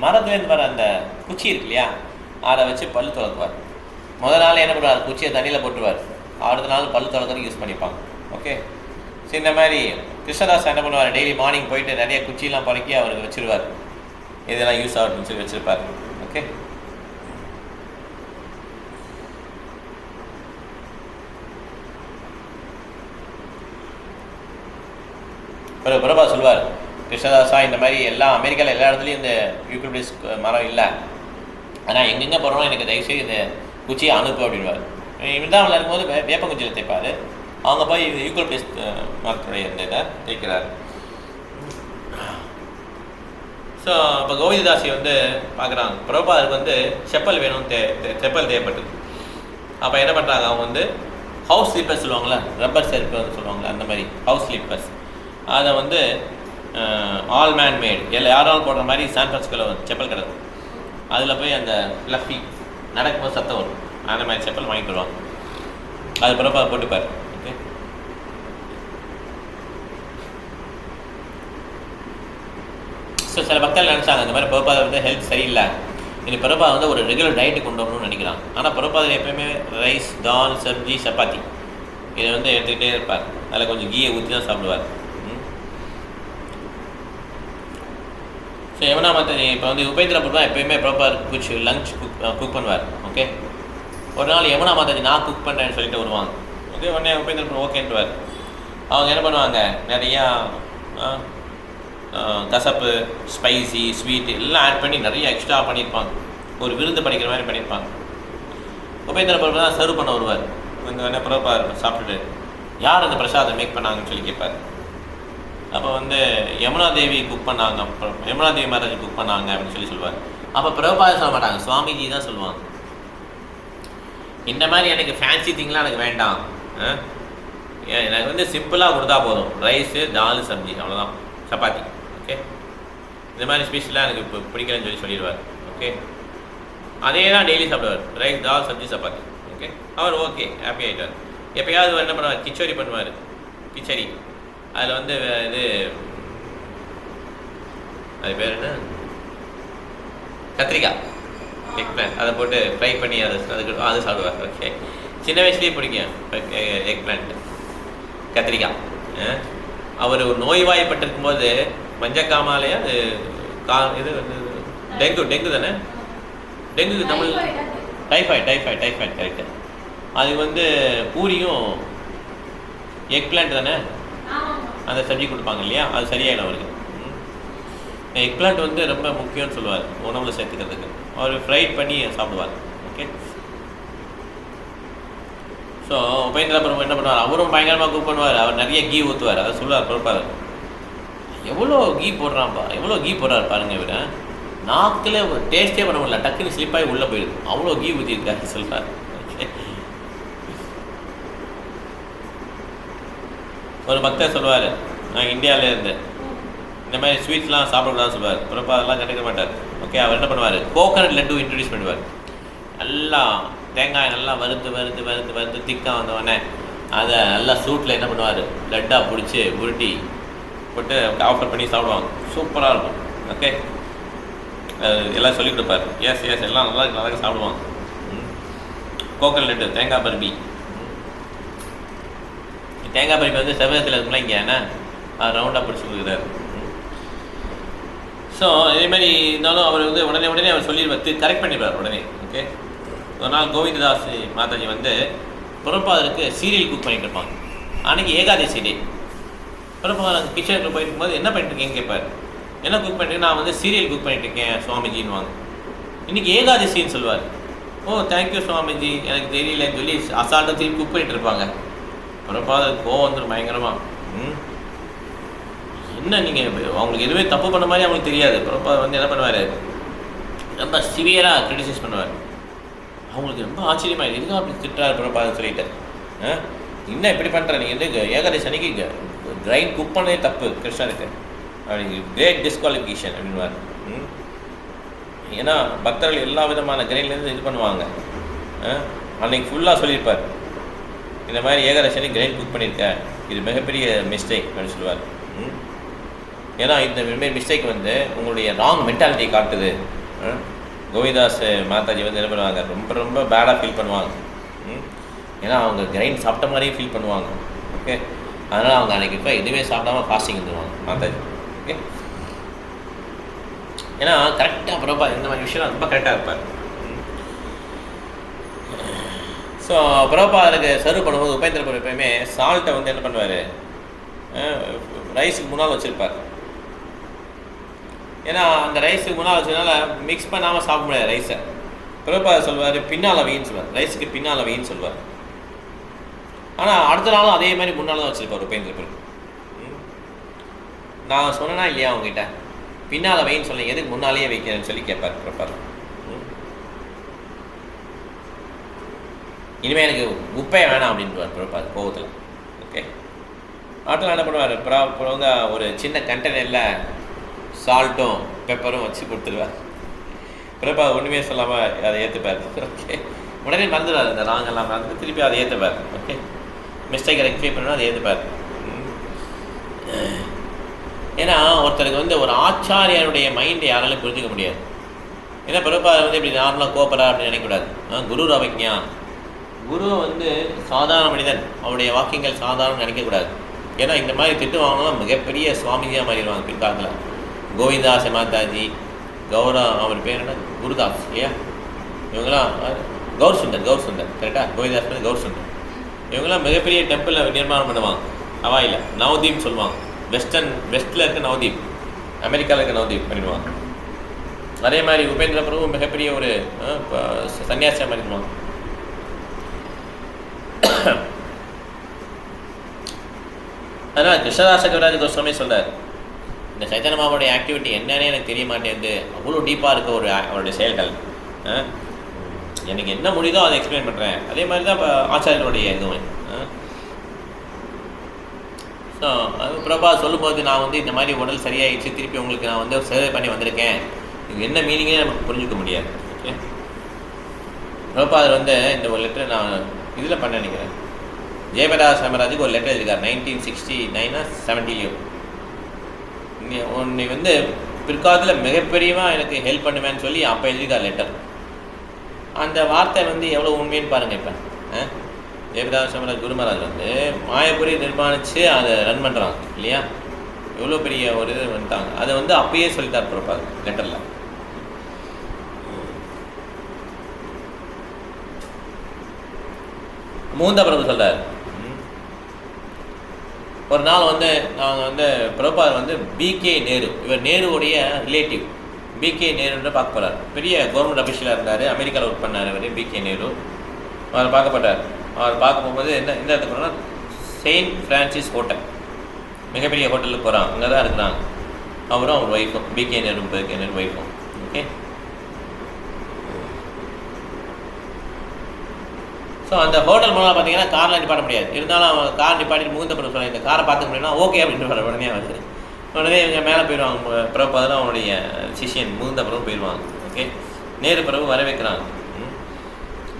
மரத்துலேருந்து வர அந்த குச்சி இருக்கு இல்லையா, அதை வச்சு பல் துளக்குவார். முதல் நாள் என்ன பண்ணுவார், குச்சியை தண்ணியில் போட்டுருவார். அடுத்த நாள் பல் துளக்கிறதுக்கு யூஸ் பண்ணிப்பாங்க. ஓகே. ஸோ இந்த மாதிரி கிருஷ்ணதாஸ் என்ன பண்ணுவார், டெய்லி மார்னிங் போயிட்டு நிறைய குச்சியெல்லாம் பறக்கி அவருக்கு வச்சுருவார். இதெல்லாம் யூஸ் ஆகுதுன்னு சொல்லி வச்சுருப்பார். ஓகே. பிரபா சொல்வார், கிருஷ்ணதாஸா இந்த மாதிரி அமெரிக்காவில் எல்லா இடத்துலையும் இந்த யூக்கலிப்டஸ் மரம் இல்லை, ஆனால் எங்கெங்கே போகிறோம் எனக்கு தயவுசெய்து இந்த குச்சியை அனுப்பு அப்படின்வார். இவன்தான் இருக்கும்போது வேப்பங்குச்சியில் தைப்பார். அவங்க போய் யூக்கலிப்டஸ் மரத்துடைய இந்த இதை தைக்கிறார். ஸோ இப்போ கோவிந்ததாசி வந்து பார்க்குறாங்க, பிரபாதருக்கு வந்து செப்பல் வேணும், செப்பல் தேவைப்பட்டது. அப்போ என்ன பண்ணுறாங்க, அவங்க வந்து ஹவுஸ் ஸ்லீப்பர்ஸ் சொல்லுவாங்களே, ரப்பர் செருப்பு சொல்லுவாங்களே, அந்த மாதிரி ஹவுஸ் ஸ்லீப்பர்ஸ் அதை வந்து ஆல் மேன் மேட் யாராலும் போடுற மாதிரி சான் ஃப்ரான்சிஸ்கோவில் செப்பல் கிடக்கும். அதில் போய் அந்த ஃப்ளஃபி நடக்கும்போது சத்தம் வரும், அந்த மாதிரி செப்பல் வாங்கிட்டு வருவாங்க. அது பிரபா போட்டுப்பார். ஓகே. ஸோ சில மக்கள் நினச்சாங்க இந்த மாதிரி பிரபாதை வந்து ஹெல்த் சரியில்லை, இது பிரபா வந்து ஒரு ரெகுலர் டயட்டு கொண்டு வரணும்னு நினைக்கிறாங்க. ஆனால் பிரபாதில் எப்பயுமே ரைஸ், தால், சப்ஜி, சப்பாத்தி இதை வந்து எடுத்துக்கிட்டே இருப்பார். அதில் கொஞ்சம் கீயை ஊற்றி தான் சாப்பிடுவார். ஸோ யமுனா மாதாஜி இப்போ வந்து உபேந்திர பிரபா எப்பயுமே ப்ராப்பர் லஞ்ச் குக் பண்ணுவார். ஓகே. ஒரு நாள் யமுனா மாதாஜி நான் குக் பண்ணுறேன்னு சொல்லிட்டு வருவாங்க. ஓகே. உடனே உபேந்திர பிரபா ஓகேன்ட்டுவார். அவங்க என்ன பண்ணுவாங்க, நிறையா கசப்பு, ஸ்பைசி, ஸ்வீட் எல்லாம் ஆட் பண்ணி நிறைய எக்ஸ்ட்ரா பண்ணியிருப்பாங்க. ஒரு விருந்து படிக்கிற மாதிரி பண்ணியிருப்பாங்க. உபேந்திர பிரபா தான் சர்வ் பண்ண வருவார். இந்த உடனே பிரபா சாப்பிட்டுட்டு யார் அந்த பிரசாதம் மேக் பண்ணாங்கன்னு சொல்லி கேட்பார். அப்போ வந்து யமுனா தேவி குக் பண்ணாங்க, யமுனா தேவி மாதாஜி குக் பண்ணாங்க அப்படின்னு சொல்லி சொல்லுவார். அப்போ பிரபாத சொல்ல மாட்டாங்க, சுவாமிஜி தான் சொல்லுவாங்க. இந்த மாதிரி எனக்கு ஃபேன்சி திங்லாம் எனக்கு வேண்டாம், எனக்கு வந்து சிம்பிளாக கொடுத்தா போதும், ரைஸு, தால், சப்ஜி, அவ்வளோதான், சப்பாத்தி. ஓகே. இந்த மாதிரி ஸ்பீஷ்லாம் எனக்கு இப்போ பிடிக்கலன்னு சொல்லி சொல்லிடுவார். ஓகே. அதே தான் டெய்லி சாப்பிடுவார், ரைஸ், தால், சப்ஜி, சப்பாத்தி. ஓகே. அவர் ஓகே ஹாப்பி ஆகிட்டார். எப்போயாவது என்ன பண்ணுவார், கிச்சடி பண்ணுவார். கிச்சடி அதில் வந்து இது அது பேர் என்ன, கத்திரிக்காய், எக் பிளான்ட் அதை போட்டு ஃப்ரை பண்ணி அதுக்கு அது சாப்பிடுவார். ஓகே. சின்ன வயசுலேயே பிடிக்கும் எக் பிளான்ட், கத்திரிக்காய். அவர் ஒரு நோய்வாய்ப்பட்டிருக்கும் போது மஞ்சக்காமாலையா அது இது டெங்கு தானே, டெங்குக்கு தமிழ் டைஃபாய்டு கரெக்டு. அது வந்து பூரியும் எக் பிளான்ட் தானே அந்த சப்ஜி கொடுப்பாங்க இல்லையா, அது சரியாயிடும் அவருக்கு. எக் பிளான்ட் வந்து ரொம்ப முக்கியம்னு சொல்லுவார் உணவில் சேர்த்துக்கிறதுக்கு. அவர் ஃப்ரைட் பண்ணி சாப்பிடுவார். ஓகே. ஸோ உபேந்திர பிரபு என்ன பண்ணுவார், அவரும் பயங்கரமாக குக் பண்ணுவார். அவர் நிறைய கீ ஊற்றுவார். அதை சொல்லுவார் பொறுப்பார், எவ்வளோ கீ போடுறான்ப்பா, எவ்வளோ கீ போடுறாரு பாருங்க, இவர நாக்கில் டேஸ்ட்டே பண்ண முடியல, டக்குன்னு ஸ்லிப்பாகி உள்ளே போயிடுது, அவ்வளோ கீ ஊற்றிருக்காரு சொல்கிறார். ஓகே. ஒரு பக்தர் சொல்லுவார், நான் இந்தியாவிலே இருந்தேன், இந்த மாதிரி ஸ்வீட்ஸ்லாம் சாப்பிடக்கூடாதுன்னு சொல்லுவார். அப்புறம் அதெல்லாம் கண்டுக்க மாட்டார். ஓகே. அவர் என்ன பண்ணுவார், கோகனட் லட்டு இன்ட்ரடியூஸ் பண்ணுவார். நல்லா தேங்காய் நல்லா வறுத்து திக்காக வந்தவொடனே அதை நல்லா சூட்டில் என்ன பண்ணுவார், லட்டாக பிடிச்சி உருட்டி போட்டு ஆஃபர் பண்ணி சாப்பிடுவாங்க. சூப்பராக இருக்கும். ஓகே. எல்லாம் சொல்லிக் கொடுப்பார். எஸ் எல்லாம் நல்லா சாப்பிடுவாங்க. கோகனட் லட்டு, தேங்காய் பர்பி. தேங்காய் பருப்பி வந்து செவ்வகத்தில் இருக்குங்களா இங்கே, ஏன்னா அது ரவுண்டாக பிடிச்சி கொடுக்குறாரு. ஸோ இதேமாதிரி இருந்தாலும் அவர் வந்து உடனே அவர் சொல்லிடுவார், கரெக்ட் பண்ணிடுவார் உடனே. ஓகே. ஒரு நாள் கோவிந்ததாஸ் மாதாஜி வந்து புறப்பாதருக்கு சீரியல் குக் பண்ணிட்டு இருப்பாங்க. அன்றைக்கி ஏகாதசி டே. புறப்பாதர் கிச்சனுக்கு போயிருக்கும்போது என்ன பண்ணிட்டுருக்கேன்னு கேட்பார். என்ன குக் பண்ணிட்டு, நான் வந்து சீரியல் குக் பண்ணிட்டுருக்கேன் சுவாமிஜின்னு வாங்க. இன்றைக்கி ஏகாதசின்னு சொல்லுவார். ஓ தேங்க்யூ சுவாமிஜி, எனக்கு தெரியலன்னு சொல்லி அசால்ட்டாக திருப்பி குக் பண்ணிட்டு இருப்பாங்க. புறப்பாதர் கோவம் வந்துடும் பயங்கரமாக. என்ன நீங்கள் அவங்களுக்கு எதுவுமே தப்பு பண்ண மாதிரி அவங்களுக்கு தெரியாது. புறப்பாதர் வந்து என்ன பண்ணுவார், ரொம்ப சிவியராக கிரிட்டிசைஸ் பண்ணுவார். அவங்களுக்கு ரொம்ப ஆச்சரியமாக இதுதான் அப்படி திட்டுறாரு பிரபாதம் சொல்லிட்டு, இன்னும் இப்படி பண்ணுற நீ வந்து ஏகாதசி அன்னைக்கு கிரைண்ட் குக் பண்ணதே தப்பு கிருஷ்ணருக்கு, அப்படி கிரேட் டிஸ்குவாலிஃபிகேஷன் அப்படின்வார். ஏன்னா பக்தர்கள் எல்லா விதமான கிரைண்ட்லேருந்து இது பண்ணுவாங்க. அன்னைக்கு ஃபுல்லாக சொல்லியிருப்பார், இந்த மாதிரி ஏகாதசி கிரைண்ட் குக் பண்ணியிருக்கேன், இது மிகப்பெரிய மிஸ்டேக் அப்படின்னு சொல்லுவார். ஏன்னா இந்த மாதிரி மிஸ்டேக் வந்து உங்களுடைய ராங் மென்டாலிட்டியை காட்டுது. கோவிந்தாஸ் மாதாஜி வந்து என்ன பண்ணுவாங்க, ரொம்ப ரொம்ப பேடாக ஃபீல் பண்ணுவாங்க. ஏன்னா அவங்க கிரைண்ட் சாப்பிட்ட மாதிரியே ஃபீல் பண்ணுவாங்க. ஓகே, அதனால் அவங்க அன்றைக்கி இப்போ எதுவுமே சாப்பிடாம ஃபாஸ்டிங் இருந்துருவாங்க மாதாஜி. ஓகே, ஏன்னா கரெக்டாக பிரபா இந்த மாதிரி விஷயம் ரொம்ப கரெக்டாக இருப்பார். ஸோ பிரபாதருக்கு சர்வ் பண்ணும்போது உபேந்திர பிரபு எப்பயுமே சால்ட்டை வந்து என்ன பண்ணுவார், ரைஸுக்கு முன்னால் வச்சுருப்பார். ஏன்னா அந்த ரைஸுக்கு முன்னால் வச்சதுனால மிக்ஸ் பண்ணாமல் சாப்பிட முடியாது ரைஸை. பிரபாதர் சொல்வார் பின்னால் வைன்னு சொல்லுவார், ரைஸுக்கு பின்னால் வைன்னு சொல்லுவார். ஆனால் அடுத்த நாளும் அதே மாதிரி முன்னால் தான் வச்சுருப்பார் உபேந்திர பிரபு. நான் சொன்னேன்னா இல்லையா அவங்ககிட்ட, பின்னால் வைன்னு சொல்ல எதுக்கு முன்னாலேயே வைக்கிறேன்னு சொல்லி கேட்பார் பிரபாதர். இனிமேல் எனக்கு உப்பே வேணாம் அப்படின்ட்டு பிரபாதர் கோவத்தில். ஓகே, ஆட்டில் என்ன பண்ணுவார், ஒரு சின்ன கண்டெய்னரில் சால்ட்டும் பெப்பரும் வச்சு கொடுத்துருவார். பிரபா ஒன்றுமே சொல்லாமல் அதை ஏற்றுப்பார். ஓகே, உடனே மறந்துடுவார், இந்த ராங்கெல்லாம் மறந்து திருப்பி அதை ஏற்றுப்பார். ஓகே, மிஸ்டேக்கை ரெக்டிஃபை பண்ணால் அதை ஏற்றுப்பார். ஏன்னா ஒருத்தருக்கு வந்து ஒரு ஆச்சாரியனுடைய மைண்டை யாராலும் புரிஞ்சிக்க முடியாது. ஏன்னா பிரபா வந்து இப்படி நார்மலாக கோப்பரா அப்படின்னு நினைக்கக்கூடாது. குரு அவஜ்ஞா, குரு வந்து சாதாரண மனிதன், அவருடைய வாக்கியங்கள் சாதாரண நினைக்கக்கூடாது. ஏன்னா இந்த மாதிரி திட்டு வாங்கினாலும் மிகப்பெரிய சுவாமிஜியாக மாறிடுவாங்க பிற்காலத்தில். கோவிந்தாஸ் மாதாஜி, அவர் பேர் என்ன, குருதாஸ் இல்லையா, இவங்களாம் கௌர் சுந்தர் கரெக்டாக, கோவிந்தாஸ் வந்து கௌர் சுந்தர், இவங்களாம் மிகப்பெரிய டெம்பிளில் நிர்மாணம் பண்ணுவாங்க. ஹவாயில் நவதீப் சொல்லுவாங்க, வெஸ்ட்டில் இருக்க நவதீப், அமெரிக்காவில் இருக்க நவதீப் பண்ணிடுவாங்க. அதே மாதிரி உபேந்திர பிரபு மிகப்பெரிய ஒரு சன்னியாசியாக மாறிடுவாங்க. அதனால் கிருஷ்ணதாச கவிராஜ கோஸ்வாமி சொல்கிறார், இந்த சைத்தன்ய மாமாவுடைய ஆக்டிவிட்டி என்னன்னே எனக்கு தெரிய மாட்டேங்குது, அவ்வளோ டீப்பாக இருக்க அவருடைய செயல்கள், எனக்கு என்ன முடியுதோ அதை எக்ஸ்பிளைன் பண்ணுறேன். அதே மாதிரி தான் இப்போ ஆச்சாரியனுடைய இதுவும். ஸோ பிரபா சொல்லும்போது நான் வந்து இந்த மாதிரி உடல் சரியாயிடுச்சு, திருப்பி உங்களுக்கு நான் வந்து சேவை பண்ணி வந்திருக்கேன், இது என்ன மீனிங்கே நமக்கு புரிஞ்சுக்க முடியாது. ஓகே, பிரபாதர் வந்து இந்த ஒரு லெட்டர் நான் இதில் பண்ண நினைக்கிறேன், ஜெயபிரகாஷ் ராமராஜுக்கு ஒரு லெட்டர் எழுதியிருக்கார் 1969 70. உன்னை வந்து பிற்காலத்தில் மிகப்பெரியமாக எனக்கு ஹெல்ப் பண்ணுவேன்னு சொல்லி அப்போ எழுதியிருக்கார் லெட்டர். அந்த வார்த்தை வந்து எவ்வளோ உண்மைன்னு பாருங்கள். இப்போ ஜெயபிரகாஷ் ராமராஜ் குருமராஜ் வந்து மாயபுரி நிர்மாணித்து அதை ரன் பண்ணுறாங்க இல்லையா, எவ்வளோ பெரிய ஒரு இது வந்துட்டாங்க. அதை வந்து அப்பயே சொல்லிட்டார் பிரபாத் லெட்டரில். மூந்த பிரபு சொல்கிறார், ஒரு நாள் வந்து நாங்கள் வந்து பிரபாத் வந்து பிகே நேரு, இவர் நேருவுடைய ரிலேட்டிவ் பிகே நேருன்ற பார்க்க போகிறார். பெரிய கவர்மெண்ட் அஃபிஷியலாக இருந்தார், அமெரிக்காவில் ஒர்க் பண்ணார் இவர் பிகே நேரு. அவர் பார்க்கப்பட்டார். அவர் பார்க்க போகும்போது எந்த இடத்துக்கு போனால் செயின்ட் ஃப்ரான்சிஸ் ஹோட்டல், மிகப்பெரிய ஹோட்டலுக்கு போகிறாங்க. அங்கே தான் இருக்கிறாங்க அவரும் அவர் ஒய்ஃபும், பிகே நேரு ஒய்ஃபும். ஓகே, ஸோ அந்த ஹோட்டல் மூலம் பார்த்தீங்கன்னா காரில் நிப்பாட்ட முடியாது. இருந்தாலும் அவன் கார் நிப்பாட்டிட்டு முகுந்த பிரபு சொல்ல இந்த காரை பார்த்துக்க முடியும்னா ஓகே அப்படின்னு உடனே வருது. உடனே இவங்க மேலே போயிடுவாங்க. பிரபு அவனுடைய சிஷியன் முகுந்த பிரபு போயிடுவாங்க. ஓகே, நேரு பிரபு வரவேற்கிறாங்க.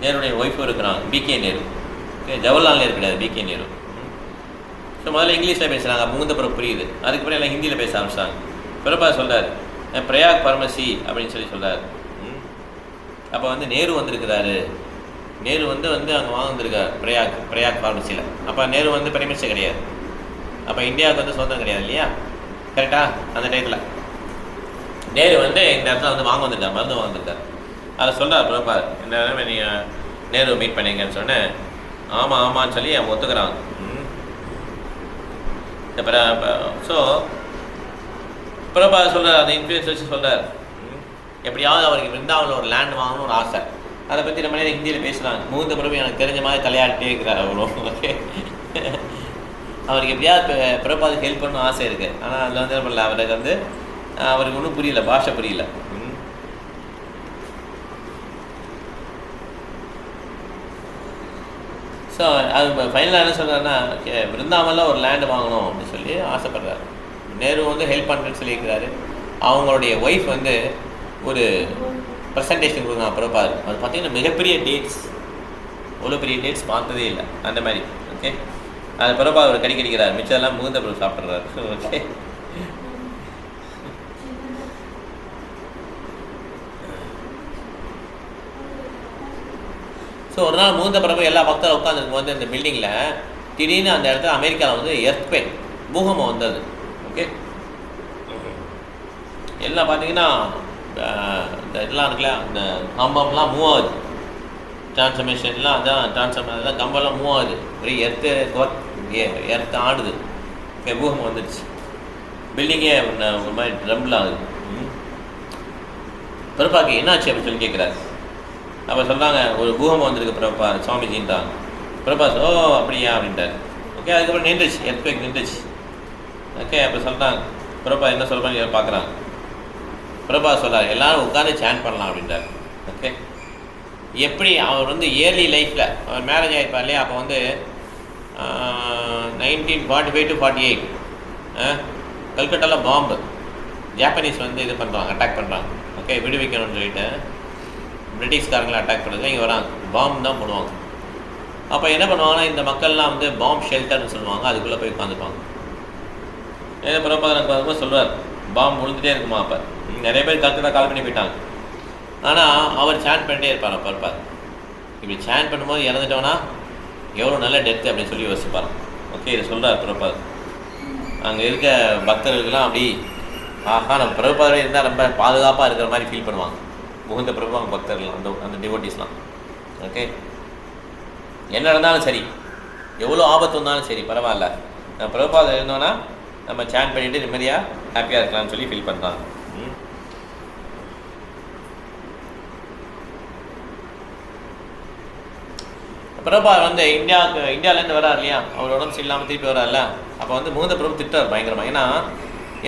நேருடைய ஒய்ஃபும் இருக்கிறாங்க, பிகே நேரு. ஓகே, ஜவஹர்லால் நேரு கிடையாது, பிகே நேரு. ஸோ முதல்ல இங்கிலீஷில் பேசுகிறாங்க, முகுந்த பிரபு புரியுது. அதுக்கப்புறம் எல்லாம் ஹிந்தியில் பேச ஆரம்பிச்சாங்க. பிரபா சொல்கிறார் பிரயாக் பார்மசி அப்படின்னு சொல்லி சொல்கிறார். அப்போ வந்து நேரு வந்திருக்கிறாரு, நேரு வந்து அங்கே வாங்கியிருக்கார் பிரயாக் ஃபார்மசியில். அப்போ நேரு வந்து பிரைம் மினிஸ்டர் கிடையாது, அப்போ இந்தியாவுக்கு வந்து சுதந்திரம் கிடையாது இல்லையா, கரெக்டாக. அந்த டயத்தில் நேரு வந்து இந்த இடத்துல வந்து வந்திருக்கார், மருந்து வாங்கியிருக்கார். அதை சொல்கிறார் பிரபா, இந்த நேரம் நீங்கள் நேரு மீட் பண்ணீங்கன்னு சொன்னேன். ஆமான்னு சொல்லி அவங்க ஒத்துக்கிறாங்க. ஸோ பிரபா சொல்கிறார், அந்த இன்ஃப்ளூயன்ஸ் வச்சு சொல்கிறார், எப்படியாவது அவருக்கு விருந்தாவில் ஒரு லேண்ட் வாங்கணும்னு ஒரு ஆசை. அதை பற்றி நம்ம நேரம் ஹிந்தியில் பேசுகிறாங்க. முகுந்த பிரபு எனக்கு தெரிஞ்ச மாதிரி தலையாட்டிகிட்டே இருக்கிறார் அவரும். ஓகே, அவருக்கு எப்படியாவது பிரபாதுக்கு ஹெல்ப் பண்ணணும் ஆசை இருக்குது. ஆனால் அதில் வந்து பண்ணல, அவருக்கு வந்து அவருக்கு ஒன்றும் புரியல, பாஷை புரியல. ஸோ அது ஃபைனலாக என்ன சொல்கிறாருன்னா, விருந்தாவனில் ஒரு லேண்டு வாங்கணும் அப்படின்னு சொல்லி ஆசைப்படுறாரு. நேரு வந்து ஹெல்ப் பண்ணுறேன்னு சொல்லியிருக்கிறாரு. அவங்களுடைய ஒய்ஃப் வந்து ஒரு ப்ரெசன்டேஷன் கொடுங்க பிரபார். அது பார்த்தீங்கன்னா மிகப்பெரிய டேட்ஸ், அவ்வளோ பெரிய டேட்ஸ் பார்த்ததே இல்லை அந்த மாதிரி. ஓகே, அது பிரபா அவர் கடிக்கிறார், மிச்சதெல்லாம் முகுந்த பிரபு சாப்பிட்றாரு. ஓகே, ஸோ ஒரு நாள் முகுந்த பிரபு எல்லா பக்தரும் உட்காந்துருக்கும் போது இந்த பில்டிங்கில் திடீர்னு அந்த இடத்துல அமெரிக்காவில் வந்து எர்த்குவேக், பூகம்பம் வந்தது. ஓகே, எல்லாம் பார்த்தீங்கன்னா இந்த இதெல்லாம் இருக்குல்ல, அந்த கம்பம்லாம் மூவ் ஆகுது, டிரான்ஸ்ஃபர்மேஷன்லாம் அதான் டிரான்ஸ்ஃபர்மேஷன் கம்பெல்லாம் மூவ் ஆகுது, ஒரே எர்த்து ஆடுது. ஓகே, பூகம்பம் வந்துடுச்சு, பில்டிங்கே ஒரு மாதிரி ட்ரம்பிள் ஆகுது. பிரபாக்கு என்னாச்சு அப்படின்னு சொல்லி கேட்குறாரு. அப்போ சொல்கிறாங்க, ஒரு பூகம்பம் வந்திருக்கு பிரபா சுவாமிஜின்றாங்க. பிரபா ஓ அப்படியா அப்படின்ட்டார். ஓகே, அதுக்கப்புறம் நின்றுச்சு, எர்த்குவேக் நின்றுச்சு. ஓகே, அப்போ சொல்கிறாங்க பிரபா என்ன சொல்கிறாங்க பார்க்குறாங்க. பிரபா சொல்கிறார், எல்லோரும் உட்காந்து சேன் பண்ணலாம் அப்படின்றார். ஓகே, எப்படி அவர் வந்து இயர்லி லைஃப்பில் அவர் மேரேஜ் ஆகிருப்பார் இல்லையா, அப்போ வந்து 1945 to 48 கல்கட்டாவில் பாம்பு ஜாப்பனீஸ் வந்து இது பண்ணுறாங்க, அட்டாக் பண்ணுறாங்க. ஓகே, விடுவிக்கணும்னு சொல்லிட்டு பிரிட்டிஷ்காரங்களை அட்டாக் பண்ணுறது இங்கே வராங்க, பாம்பு தான் போடுவாங்க. அப்போ என்ன பண்ணுவாங்கன்னா, இந்த மக்கள்லாம் வந்து பாம்பு ஷெல்டர்னு சொல்லுவாங்க, அதுக்குள்ளே போய் உட்காந்துப்பாங்க. ஏன்னா பிரபாகரனுக்கு வரும்போது சொல்கிறார், பாம்பு விழுந்துகிட்டே இருக்குமா. அப்போ நிறைய பேர் கல்கட்டா கால் பண்ணி போயிட்டாங்க. ஆனால் அவர் சேன் பண்ணிட்டே இருப்பார். அப்போ இருப்பார், இப்படி சேன் பண்ணும்போது இறந்துட்டோன்னா எவ்வளோ நல்ல டெத்து அப்படின்னு சொல்லி யோசிப்பார். ஓகே, இதை சொல்கிறார் பிரபாகர். அங்கே இருக்க பக்தர்களுக்கெல்லாம் அப்படி ஆஹா நம்ம பிரபாகரே இருந்தால் ரொம்ப பாதுகாப்பாக இருக்கிற மாதிரி ஃபீல் பண்ணுவாங்க முகுந்த பிரபு பக்தர்கள், அந்த டிவோட்டிஸ்லாம். ஓகே, என்ன நடந்தாலும் சரி, எவ்வளோ ஆபத்து வந்தாலும் சரி பரவாயில்ல, நம்ம பிரபாகர் இருந்தோன்னா நம்ம சேன் பண்ணிவிட்டு நிம்மதியாக ஹாப்பியாக இருக்கலாம்னு சொல்லி ஃபீல் பண்ணுறாங்க. பிரபா வந்து இந்தியாவிலேருந்து வரார் இல்லையா, அவர் உடம்பு சரியில்லாமல் திருப்பி வரார்ல. அப்போ வந்து முகுந்த பிரபு திட்டார் பயங்கரமாக. ஏன்னா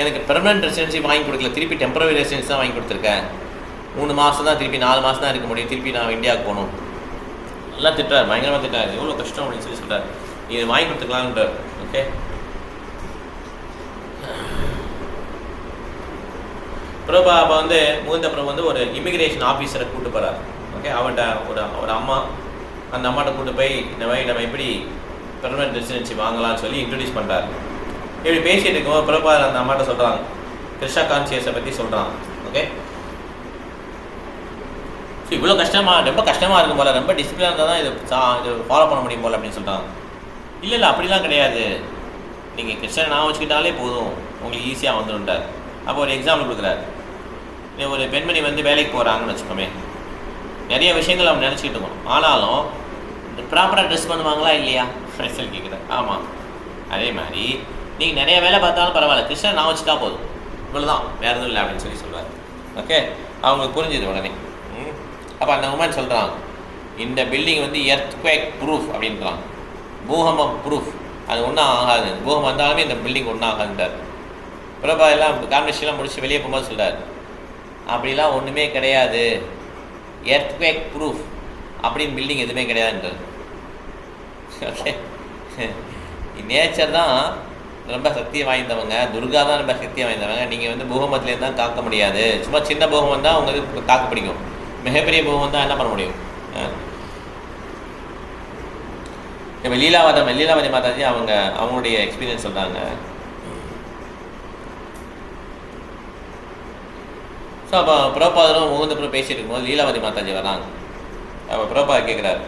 எனக்கு பெர்மனன்ட் ரெசிடென்சி வாங்கி கொடுக்கல, திருப்பி டெம்பரரி ரெசிடென்சி தான் வாங்கி கொடுத்துருக்கேன், 3 மாதம் தான், திருப்பி 4 மாதம் தான் இருக்க முடியும், திருப்பி நான் இந்தியாவுக்கு போகணும், எல்லாம் திட்டார், பயங்கரமாக திட்டார். எவ்வளோ கஷ்டம் அப்படின்னு சொல்லி சொல்கிறார், இது வாங்கி கொடுத்துக்கலான்றார். ஓகே, பிரபா அப்போ வந்து முகுந்த பிரபு வந்து ஒரு இமிக்ரேஷன் ஆஃபீஸரை கூப்பிட்டு போகிறார். ஓகே, அவன்கிட்ட ஒரு அம்மா, அந்த அம்மாட்ட கூப்பிட்டு போய் இந்த மாதிரி நம்ம எப்படி பெர்மனன்ட் ரெசிடென்சி வாங்கலாம்னு சொல்லி இன்ட்ரடியூஸ் பண்ணுறாரு. இப்படி பேசிகிட்டு இருக்கோம், பிரபா அந்த அம்மாட்ட சொல்கிறாங்க, கிருஷ்ணா கான்சியஸை பற்றி சொல்கிறாங்க. ஓகே, ஸோ இவ்வளோ ரொம்ப கஷ்டமாக இருக்கும் போல், ரொம்ப டிசிப்ளினாக இருந்தால் தான் இது ஃபாலோ பண்ண முடியும் போல் அப்படின்னு சொல்கிறாங்க. இல்லை அப்படிலாம் கிடையாது, நீங்கள் கிருஷ்ணனை நான் வச்சுக்கிட்டாலே போதும், உங்களுக்கு ஈஸியாக வந்துடும்ட்டார். அப்போ ஒரு எக்ஸாம்பிள் கொடுக்குறாரு. ஒரு பெண்மணி வந்து வேலைக்கு போகிறாங்கன்னு வச்சுக்கோமே, நிறைய விஷயங்கள் அவங்க நினச்சிக்கிட்டு இருக்கோம், ஆனாலும் ப்ராப்பராக ட்ரெஸ் பண்ணுவாங்களா இல்லையா சொல்லி கேட்குறேன். ஆமாம், அதே மாதிரி நீங்கள் நிறைய வேலை பார்த்தாலும் பரவாயில்ல, கிருஷ்ணன் நான் வச்சுட்டா போதும், இவ்வளோதான், வேறு எதுவும் இல்லை அப்படின்னு சொல்லி சொல்லுவார். ஓகே, அவங்களுக்கு புரிஞ்சுது உடனே. அப்போ அந்த உமன் சொல்கிறாங்க, இந்த பில்டிங் வந்து எர்த்குவேக் ப்ரூஃப் அப்படின்றாங்க, பூகம்பம் ப்ரூஃப், அது ஒன்றும் ஆகாது, பூகம்பம் வந்தாலுமே இந்த பில்டிங் ஒன்றும் ஆகாதுன்றார். பிரபா எல்லாம் கான்வெர்சேஷன்லாம் முடிச்சு வெளியே போகும்போது சொல்கிறார், அப்படிலாம் ஒன்றுமே கிடையாது, எர்த்குவேக் ப்ரூஃப் அப்படின்னு பில்டிங் எதுவுமே கிடையாதுன்றது. ஓகே, நேச்சர் தான் ரொம்ப சக்தி வாய்ந்தவங்க, துர்கா தான் ரொம்ப சக்தி வாய்ந்தவங்க, நீங்கள் வந்து பூகம்பத்துலேருந்து தான் காக்க முடியாது, சும்மா சின்ன பூகம்பம் தான் உங்களுக்கு காக்க பிடிக்கும், மிகப்பெரிய பூகம்பம் தான் என்ன பண்ண முடியும். இப்போ லீலாவதி மாதாஜி அவங்களுடைய எக்ஸ்பீரியன்ஸ் சொல்கிறாங்க. ஸோ அப்போ பிரபாதரும் முகுந்த பிரபு பேசிட்டு இருக்கும்போது லீலாவதி மாதாஜி வராங்க. அப்போ பிரபா கேட்குறாரு,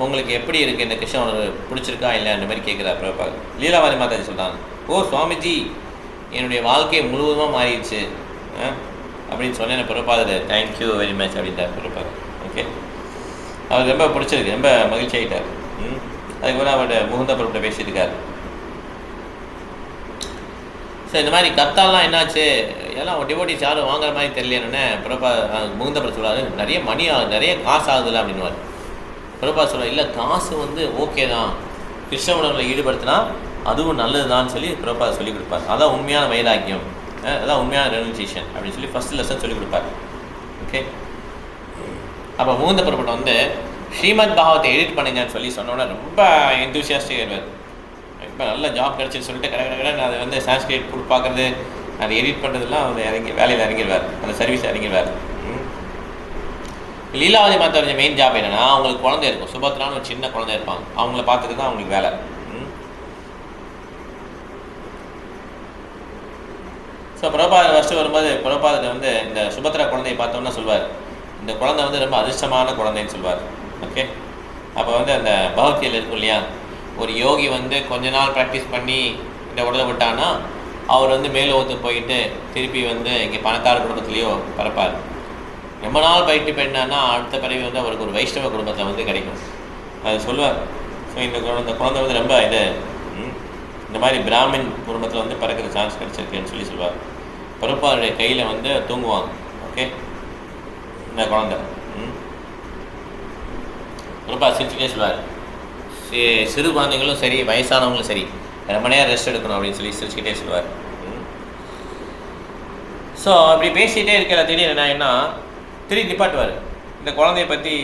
உங்களுக்கு எப்படி இருக்குது இந்த கிருஷ்ணன் உனக்கு பிடிச்சிருக்கா இல்லை அந்த மாதிரி கேட்குறாரு பிரபா. லீலாவதி மாதாஜி சொல்கிறாங்க, ஓ சுவாமிஜி, என்னுடைய வாழ்க்கையை முழுவதுமாக மாறிடுச்சு அப்படின்னு சொன்னேன் பிரபாதர். தேங்க்யூ வெரி மச் அப்படின்ட்டார் பிரபாதர். ஓகே, அவருக்கு ரொம்ப பிடிச்சிருக்கு, ரொம்ப மகிழ்ச்சி ஆகிட்டார். அதுக்கப்புறம் அவர்கிட்ட முகுந்த பிரபுட்ட பேசியிருக்காரு. ஸோ இந்த மாதிரி கர்த்தாலாம் என்னாச்சு, எல்லாம் டிவோட்டிஸ் யாரும் வாங்குற மாதிரி தெரியலன்னு பிரபா முகுந்த பிரபு சொல்கிறாரு, நிறைய காசு ஆகுதுல்ல அப்படின்னுவார். பிரபா சொல்கிறார், இல்லை காசு வந்து ஓகே தான், கிருஷ்ண உணர்வில் ஈடுபடுத்தினா அதுவும் நல்லது தான் சொல்லி பிரபா சொல்லிக் கொடுப்பார். அதான் உண்மையான வைராக்கியம், அதான் உண்மையான ரெனுன்சியேஷன் அப்படின்னு சொல்லி ஃபஸ்ட் லெசன் சொல்லிக் கொடுப்பார். ஓகே, அப்போ முகுந்த பிரபுட்ட வந்து ஸ்ரீமத் பாகவத்தை எடிட் பண்ணுங்கன்னு சொல்லி சொன்னோன்னே ரொம்ப எந்தூசியாஸ்டிக்காக இருவார். இப்போ நல்ல ஜாப் கிடச்சின்னு சொல்லிட்டு கடை அதை வந்து சான்ஸ்கிரிட் பார்க்குறது, அதை எடிட் பண்ணுறதுலாம் அவர் வேலையில் இறங்கிடுவார், அந்த சர்வீஸ் இறங்கிடுவார். லீலாவதி மாதாவுடைய மெயின் ஜாப் என்னென்னா, அவங்களுக்கு குழந்தை இருக்கும், சுபத்ரான்னு ஒரு சின்ன குழந்தை இருப்பாங்க, அவங்கள பார்த்துட்டு தான் அவங்களுக்கு வேலை. ஸோ பிரபாத் ஃபஸ்ட்டு வரும்போது பிரபாத் வந்து இந்த சுபத்ரா குழந்தையை பார்த்தோன்னா சொல்வார், இந்த குழந்தை வந்து ரொம்ப அதிர்ஷ்டமான குழந்தைன்னு சொல்வார். ஓகே, அப்போ வந்து அந்த பகவத்கீதையில் இருக்கும் இல்லையா, ஒரு யோகி வந்து கொஞ்ச நாள் ப்ராக்டிஸ் பண்ணி இந்த உடலை விட்டான்னா அவர் வந்து மேலோகத்து போயிட்டு திருப்பி வந்து இங்கே பணக்கார குடும்பத்துலேயோ பிறப்பார். ரொம்ப நாள் பயிற்சி பண்ணான்னா அடுத்த பிறகு வந்து அவருக்கு ஒரு வைஷ்ணவ குடும்பத்தில் வந்து கிடைக்கும், அது சொல்லுவார். ஸோ இந்த குழந்தை வந்து ரொம்ப இது இந்த மாதிரி பிராமின் குடும்பத்தில் வந்து பிறக்கிற சான்ஸ் கிடச்சிருக்குன்னு சொல்லி சொல்லுவார். பிரபாருடைய கையில் வந்து தூங்குவாங்க. ஓகே, இந்த குழந்தை பிரபா சிரிச்சுட்டே சொல்லுவார், சிறு குழந்தைங்களும் சரி வயசானவங்களும் சரி ரொம்ப நேரம் ரெஸ்ட் எடுக்கணும் அப்படின்னு சொல்லி சிரிச்சுக்கிட்டே சொல்லுவார். ஸோ அப்படி பேசிகிட்டே இருக்கிற திடீர்னு என்ன திரும்பி நிப்பாட்டுவார், இந்த குழந்தைய பற்றி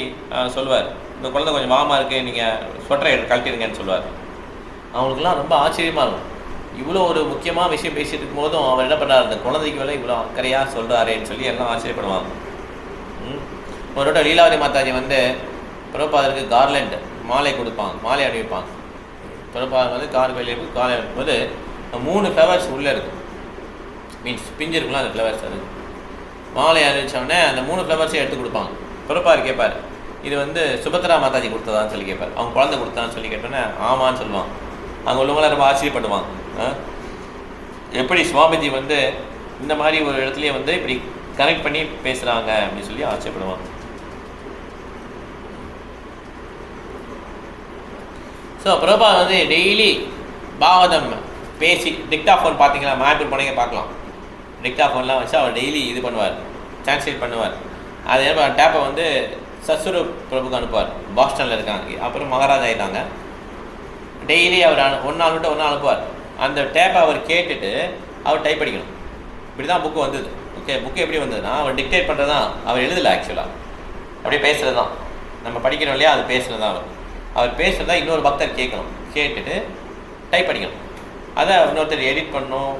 சொல்லுவார், இந்த குழந்தை கொஞ்சம் வாமாக இருக்குது, நீங்கள் ஸ்வெட்டரை கழட்டிடுங்கன்னு சொல்லுவார். அவங்களுக்குலாம் ரொம்ப ஆச்சரியமாக இருக்கும், இவ்வளோ ஒரு முக்கியமான விஷயம் பேசிட்டு இருக்கும் போதும் அவர் என்ன பண்ணுறாரு, இந்த குழந்தைக்கு வேலை இவ்வளோ அக்கறையாக சொல்கிறாரேன்னு சொல்லி எல்லாம் ஆச்சரியப்படுவாங்க. ஒரு வட்டம் லீலாவதி மாதாஜி வந்து பிரபாதருக்கு கார்லண்ட் மாலை கொடுப்பாங்க, மாலை அணிவிப்பாங்க. பிரபாதர் வந்து கார் வெளியே காலை அணிவிக்கும்போது 3 ஃப்ளவர்ஸ் உள்ளே இருக்கும், மீன்ஸ் பிஞ்சு இருக்குலாம் அந்த ஃப்ளவர்ஸ். அது மாலை அணிவிச்சோடனே அந்த 3 ஃப்ளவர்ஸையும் எடுத்து கொடுப்பாங்க. பிரபாதர் கேட்பார், இது வந்து சுபத்ரா மாதாஜி கொடுத்ததான்னு சொல்லி கேட்பார். அவங்க குழந்தை கொடுத்தான்னு சொல்லி கேட்டோன்னே ஆமான்னு சொல்லுவாங்க. அங்கே உள்ளவங்களாம் ரொம்ப ஆச்சரியப்படுவாங்க, எப்படி சுவாமிஜி வந்து இந்த மாதிரி ஒரு இடத்துலையே வந்து இப்படி கனெக்ட் பண்ணி பேசுகிறாங்க அப்படின்னு சொல்லி ஆச்சரியப்படுவாங்க. ஸோ பிரபா வந்து டெய்லி பாகவதம் பேசி டிக்டாஃபோன் பார்த்தீங்களா, மேப்பூர் போனீங்க பார்க்கலாம், டிக்டாஃபோன்லாம் வச்சு அவர் டெய்லி இது பண்ணுவார், டிரான்ஸ்லேட் பண்ணுவார். அதே டேப்பை வந்து சத்குரு பிரபுக்கு அனுப்புவார், பாஸ்டனில் இருக்காங்க, அப்புறம் மகாராஜா ஆகிட்டாங்க. டெய்லி அவர் ஒரு நாள் விட்டு ஒரு நாள் அனுப்புவார். அந்த டேப்பை அவர் கேட்டுட்டு அவர் டைப் படிக்கணும். இப்படி தான் புக்கு வந்தது. ஓகே, புக்கு எப்படி வந்ததுன்னா அவர் டிக்டேட் பண்ணுறது தான், அவர் எழுதலை ஆக்சுவலாக, அப்படியே பேசுகிறது தான். நம்ம படிக்கணும் இல்லையா, அது பேசுகிறது தான். அவர் பேசுகிறதா இன்னொரு பக்தர் கேட்கணும், கேட்டுட்டு டைப் படிக்கணும். அதை இன்னொருத்தர் எடிட் பண்ணணும்,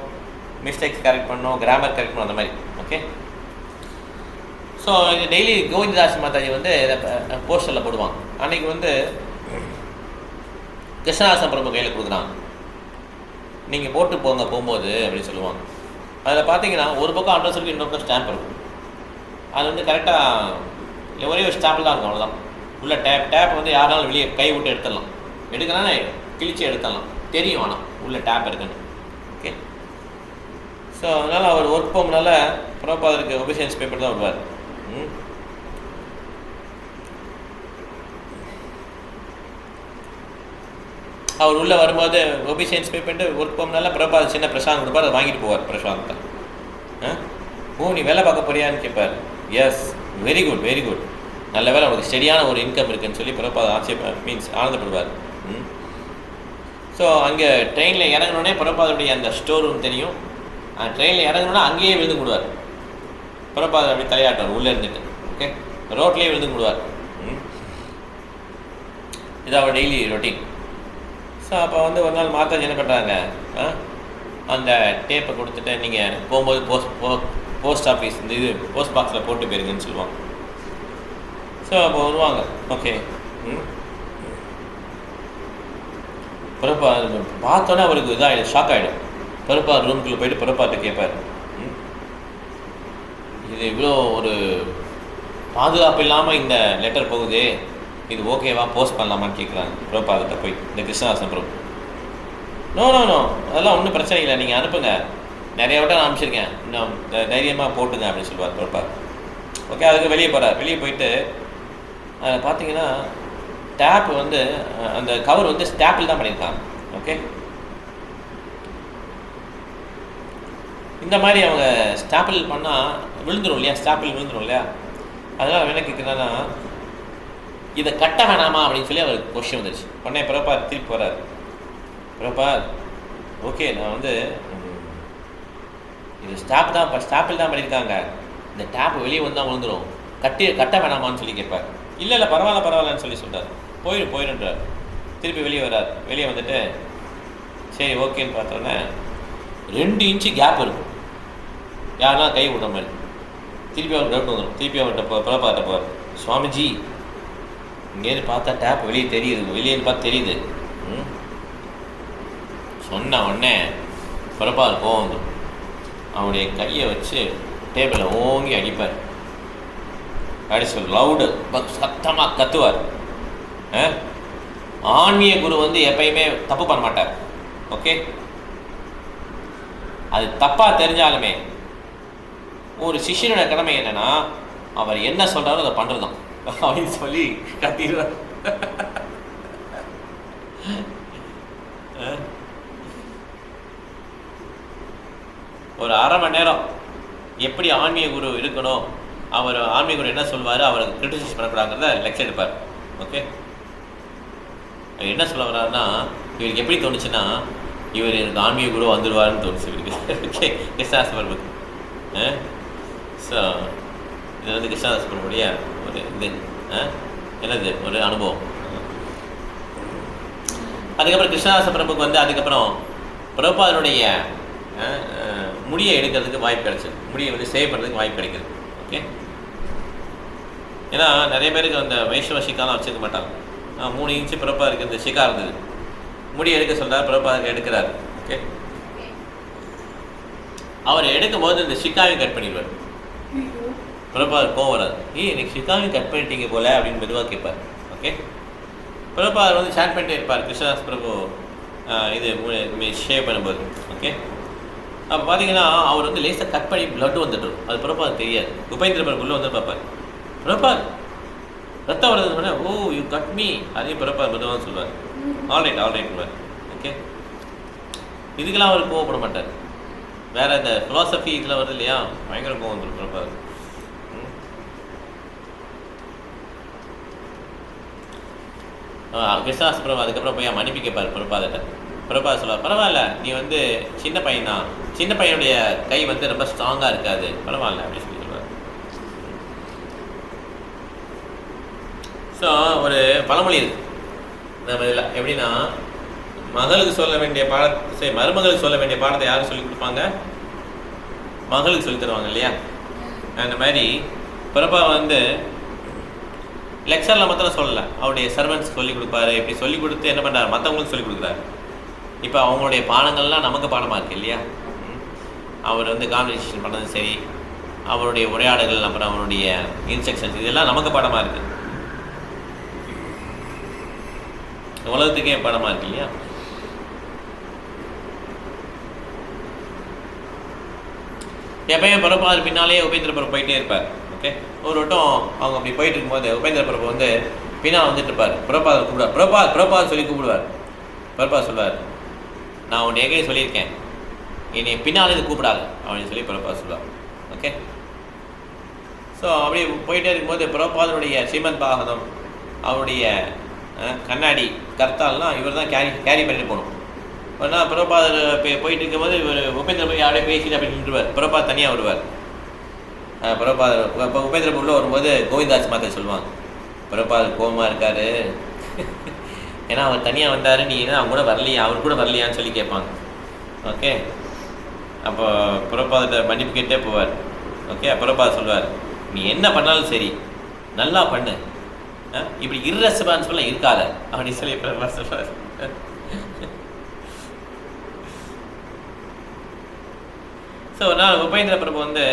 மிஸ்டேக்ஸ் கரெக்ட் பண்ணணும், கிராமர் கரெக்ட் பண்ணணும், அந்த மாதிரி. ஓகே, ஸோ இது டெய்லி கோவிந்ததாஸ் மாதாஜி வந்து போஸ்டரில் போடுவாங்க. அன்றைக்கி வந்து கிருஷ்ணதாசன் பிரபு கையில் கொடுக்குறாங்க, நீங்கள் போட்டு போங்க போகும்போது அப்படின்னு சொல்லுவாங்க. அதில் பார்த்தீங்கன்னா ஒரு பக்கம் அட்ரஸ் இருக்குது, இன்னொரு பக்கம் ஸ்டாம்ப் இருக்கும். அது வந்து கரெக்டாக ஒரே ஒரு ஸ்டாம்பில் தான் இருக்கும், அவ்வளோதான். உள்ள டேப் வந்து யாராலும் வெளியே கை விட்டு எடுத்துடலாம், எடுக்கலாம்னா கிழிச்சு எடுத்துடலாம், தெரியும் ஆனால் உள்ள டேப் இருக்குன்னு. ஓகே, ஸோ அதனால் அவர் ஒர்க் போகணுனால பிரபாதருக்கு ஒபிஷியன்ஸ் பேப்பர் தான் வருவார். அவர் உள்ளே வரும்போது ஒபிஷியன்ஸ் பே பண்ணிட்டு ஒர்க் போகணுனால பிரபாத் சின்ன பிரசாதம் கொடுப்பார், அதை வாங்கிட்டு போவார். பிரசாந்தத்தை ஓ நீ வேலை பார்க்க போறியான்னு கேட்பார். Yes, very good very good, நல்ல வேலை, அவருக்கு ஸ்டெடியான ஒரு இன்கம் இருக்குன்னு சொல்லி பிரபாத் மீன்ஸ் ஆனந்தப்படுவார். ஸோ அங்கே ட்ரெயினில் இறங்கினோடனே பிரபாதுடைய அந்த ஸ்டோர் ரூம் தெரியும். ட்ரெயினில் இறங்கினோன்னா அங்கேயே விழுந்து கொடுவார். பிரபாத் அப்படி தலையாட்டுவார் உள்ளே இருந்துட்டு. ஓகே, ரோட்லேயே விழுந்து கொடுவார். இது அவர் டெய்லி ரொட்டீன். ஸோ அப்போ வந்து ஒரு நாள் மாதாஜி என்ன பண்ணுறாங்க, அந்த டேப்பை கொடுத்துட்டு நீங்கள் போகும்போது போஸ்ட் ஆஃபீஸ் இந்த இது போஸ்ட் பாக்ஸில் போட்டு போயிருங்கன்னு சொல்லுவாங்க. ஸோ அப்போ வருவாங்க. ஓகே, பிரபா பார்த்தோன்னே அவருக்கு இதாகிடும், ஷாக் ஆகிடும். பிரபா ரூம்குள்ளே போயிட்டு பிரபாட்ட கேட்பார், இது இவ்வளோ ஒரு பாதுகாப்பு இல்லாமல் இந்த லெட்டர் போகுது, இது ஓகேவா போஸ்ட் பண்ணலாமான்னு கேட்குறாங்க பிரபாதிட்ட போய். இந்த கிருஷ்ணதாசன் பிரபு நோ நோ நோ அதெல்லாம் ஒன்றும் பிரச்சனை இல்லை, நீங்கள் அனுப்புங்க, நிறைய வட்டம் நான் அனுப்பிச்சிருக்கேன், இன்னும் தைரியமாக போட்டுங்க அப்படின்னு சொல்லுவார் பிரபாத். ஓகே, அதுக்கு வெளியே போகிறார். வெளியே போயிட்டு அதில் பார்த்தீங்கன்னா டேப் வந்து அந்த கவர் வந்து ஸ்டாப்பில் தான் பண்ணியிருக்காங்க. ஓகே, இந்த மாதிரி அவங்க ஸ்டாப்பிள் பண்ணால் விழுந்துடும் இல்லையா, ஸ்டாப்பிள் விழுந்துடும் இல்லையா, அதனால் என்ன கேட்குறேன்னா இதை கட்ட வேணாமா அப்படின்னு சொல்லி அவருக்கு கொஸ்டின் வந்துடுச்சு. உடனே பிரபாத் திருப்பி போகிறார். பிரபாத் ஓகே, நான் வந்து இது ஸ்டாப்பிள் தான் பண்ணியிருக்காங்க, இந்த டேப் வெளியே வந்தால் விழுந்துடும், கட்ட வேணாமான்னு சொல்லி கேட்பார். இல்லை பரவாயில்லன்னு சொல்லி சொல்கிறார். போயிடுன்றார். திருப்பி வெளியே வர்றார். வெளியே வந்துட்டு சரி ஓகேன்னு பார்த்தோன்னே 2 இன்ச்சு கேப் இருக்கும், யாரெல்லாம் கை விடுற மாதிரி. திருப்பி அவர் டவுட் வந்துடும். திருப்பி அவர்கிட்ட பிரபாட்ட போவார். சுவாமிஜி இங்கேருந்து பார்த்தா டேப் வெளியே தெரியுது, வெளியேன்னு பார்த்து தெரியுது. சொன்ன உடனே பிரபார் கோவம் வந்துடும். அவனுடைய கையை வச்சு டேபிளில் ஓங்கி அடிப்பார். அடிச்சு லவுடு சத்தமாக கத்துவார். ஆன்மீக குரு வந்து எப்பயுமே தப்பு பண்ண மாட்டார். ஓகே, அது தப்பாக தெரிஞ்சாலுமே ஒரு சிஷ்யனோட கடமை என்னன்னா அவர் என்ன சொல்றாரோ அதை பண்றதுதான் அப்படின்னு சொல்லி கத்திடுவார். ஒரு அரை மணி நேரம் எப்படி ஆன்மீக குரு இருக்கணும், அவர் ஆன்மீக குரு என்ன சொல்வார், அவருக்கு கிரிட்டிசைஸ் பண்ணக்கூடாதுங்கிறத லெக்சர் எடுப்பார். ஓகே, என்ன சொல்ல வர்றாருன்னா இவருக்கு எப்படி தோணுச்சுன்னா இவர் எனக்கு ஆன்மீக குரு வந்துடுவார்னு தோணுச்சு இவருக்கு. ஓகே, கிருஷ்ணதாஸ் பிரபுக்கு. ஸோ இது வந்து கிருஷ்ணதாஸ் பிரபுடைய ஒரு இது என்னது ஒரு அனுபவம். அதுக்கப்புறம் கிருஷ்ணதாச பிரபுக்கு வந்து அதுக்கப்புறம் பிரபுபாதனுடைய முடியை எடுக்கிறதுக்கு வாய்ப்பு கிடைச்சது. முடியை வந்து சேவ் பண்ணுறதுக்கு வாய்ப்பு கிடைக்குது. ஓகே, ஏன்னா நிறைய பேருக்கு அந்த வைஷ்ணவ ஷிக்காலாம் வச்சுக்க மாட்டாங்க. 3 இன்ச்சு பிரபா இருக்குது, இந்த ஷிக்கா இருந்தது. முடி எடுக்க சொல்கிறார், பிரபா எடுக்கிறார். ஓகே, அவர் எடுக்கும் போது இந்த ஷிக்காவையும் கட் பண்ணிடுவார். பிரபா கோவம் வராது. எனக்கு ஷிக்காவையும் கட் பண்ணிட்டீங்க போல அப்படின்னு மெதுவாக கேட்பார். ஓகே, பிரபா வந்து சேட் பண்ணிட்டே இருப்பார் கிருஷ்ணதாஸ் பிரபு இது ஷேவ் பண்ணும்போது. ஓகே, அப்போ பார்த்தீங்கன்னா அவர் வந்து லேசாக கட் பண்ணி பிளட் வந்துட்டு அது பிரபா தெரியாது. உபேந்திர பிரபு உள்ள வந்து பார்ப்பார். பிரபா ரத்தம் வருதுன்னு ஓ யூ கட் மீ அதையும் பிரபா மெதுவாக சொல்லுவார். ஆல்ரைட். ஓகே, இதுக்கெல்லாம் அவர் கோவப்பட மாட்டார். வேற இந்த ஃபிலாசபி இதில் வருது இல்லையா, பயங்கர கோவம் வந்துடும் பிரபா. கிருஷ்ணதாஸ் பிரபு அதுக்கப்புறம் போய் மன்னிப்பு கேட்பார் பிரபாதிட்ட. பிரபா சொல்லுவார், பரவாயில்ல நீ வந்து சின்ன பையன் தான், சின்ன பையனுடைய கை வந்து ரொம்ப ஸ்ட்ராங்காக இருக்காது, பரவாயில்ல அப்படின்னு சொல்லி சொல்லுவார். ஸோ ஒரு பழமொழி இருக்கு நம்ம இதில், எப்படின்னா மகளுக்கு சொல்ல வேண்டிய பாடத்தை மருமகளுக்கு சொல்ல வேண்டிய பாடத்தை யாரும் சொல்லிக் கொடுப்பாங்க, மகளுக்கு சொல்லி தருவாங்க இல்லையா. அந்த மாதிரி பிரபா வந்து லெக்சரில் மாத்திரம் சொல்லலை, அவருடைய சர்வன்ட்ஸ் சொல்லிக் கொடுப்பாரு. இப்படி சொல்லிக் கொடுத்து என்ன பண்ணுறாரு, மற்றவங்களுக்கு சொல்லிக் கொடுக்குறாரு. இப்போ அவங்களுடைய பாடங்கள்லாம் நமக்கு பாடமாக இருக்குது இல்லையா. அவர் வந்து கான்வர்சேஷன் பண்ணதும் சரி, அவருடைய உரையாடல்கள், அப்புறம் அவருடைய இன்ஸ்ட்ரக்ஷன்ஸ், இதெல்லாம் நமக்கு பாடமாக இருக்குது, உலகத்துக்கே பாடமாக இருக்கு இல்லையா. எப்பயும் பிரபார் பின்னாலே உபேந்திர பிரபு போயிட்டே இருப்பார். ஓகே, ஒரு வட்டம் அவங்க அப்படி போயிட்டு இருக்கும்போது உபேந்திர பிரபு வந்து பின்னால் வந்துட்டு இருப்பார். பிரபாத் கூப்பிடுவார், பிரபாத் சொல்லி கூப்பிடுவார். பிரபாத் சொல்வார், நான் உன்னை எங்கே சொல்லியிருக்கேன், என்னை பின்னால் இது கூப்பிடாது அப்படின்னு சொல்லி பிரபாத் சொல்லுவார். ஓகே, ஸோ அப்படி போயிட்டே இருக்கும்போது பிரபாதனுடைய ஸ்ரீமத் பாகவதம், அவருடைய கண்ணாடி கர்த்தால்லாம் இவர் தான் கேரி பண்ணிட்டு போகணும். ஒன்றா பிரபாதர் போயிட்டு இருக்கும்போது இவர் உபேந்திர போய் யாரையே பேசிட்டு அப்படி நின்றுவார். பிரபாத் தனியாக வருவார். பிரபாதர் இப்போ உபேந்திர உள்ள வரும்போது கோவிந்தாஸ் மாத்த சொல்லுவாங்க, பிரபாதர் கோபமாக இருக்காரு, ஏன்னா அவர் தனியாக வந்தார், நீ என்ன அவங்க கூட வரலையா, அவர் கூட வரலையான்னு சொல்லி கேட்பாங்க. ஓகே, அப்போ பிரபாதத்தை மன்னிப்பு கேட்டே போவார். ஓகே, பிரபாத் சொல்லுவார், நீ என்ன பண்ணாலும் சரி நல்லா பண்ணு, இப்படி இர்ரெஸ்பான்சிபிளாக இருக்காத அப்படின்னு சொல்லி பிரபாத் சொல்லுவார். ஸோ ஒரு நாள் உபேந்திர பிரபு வந்து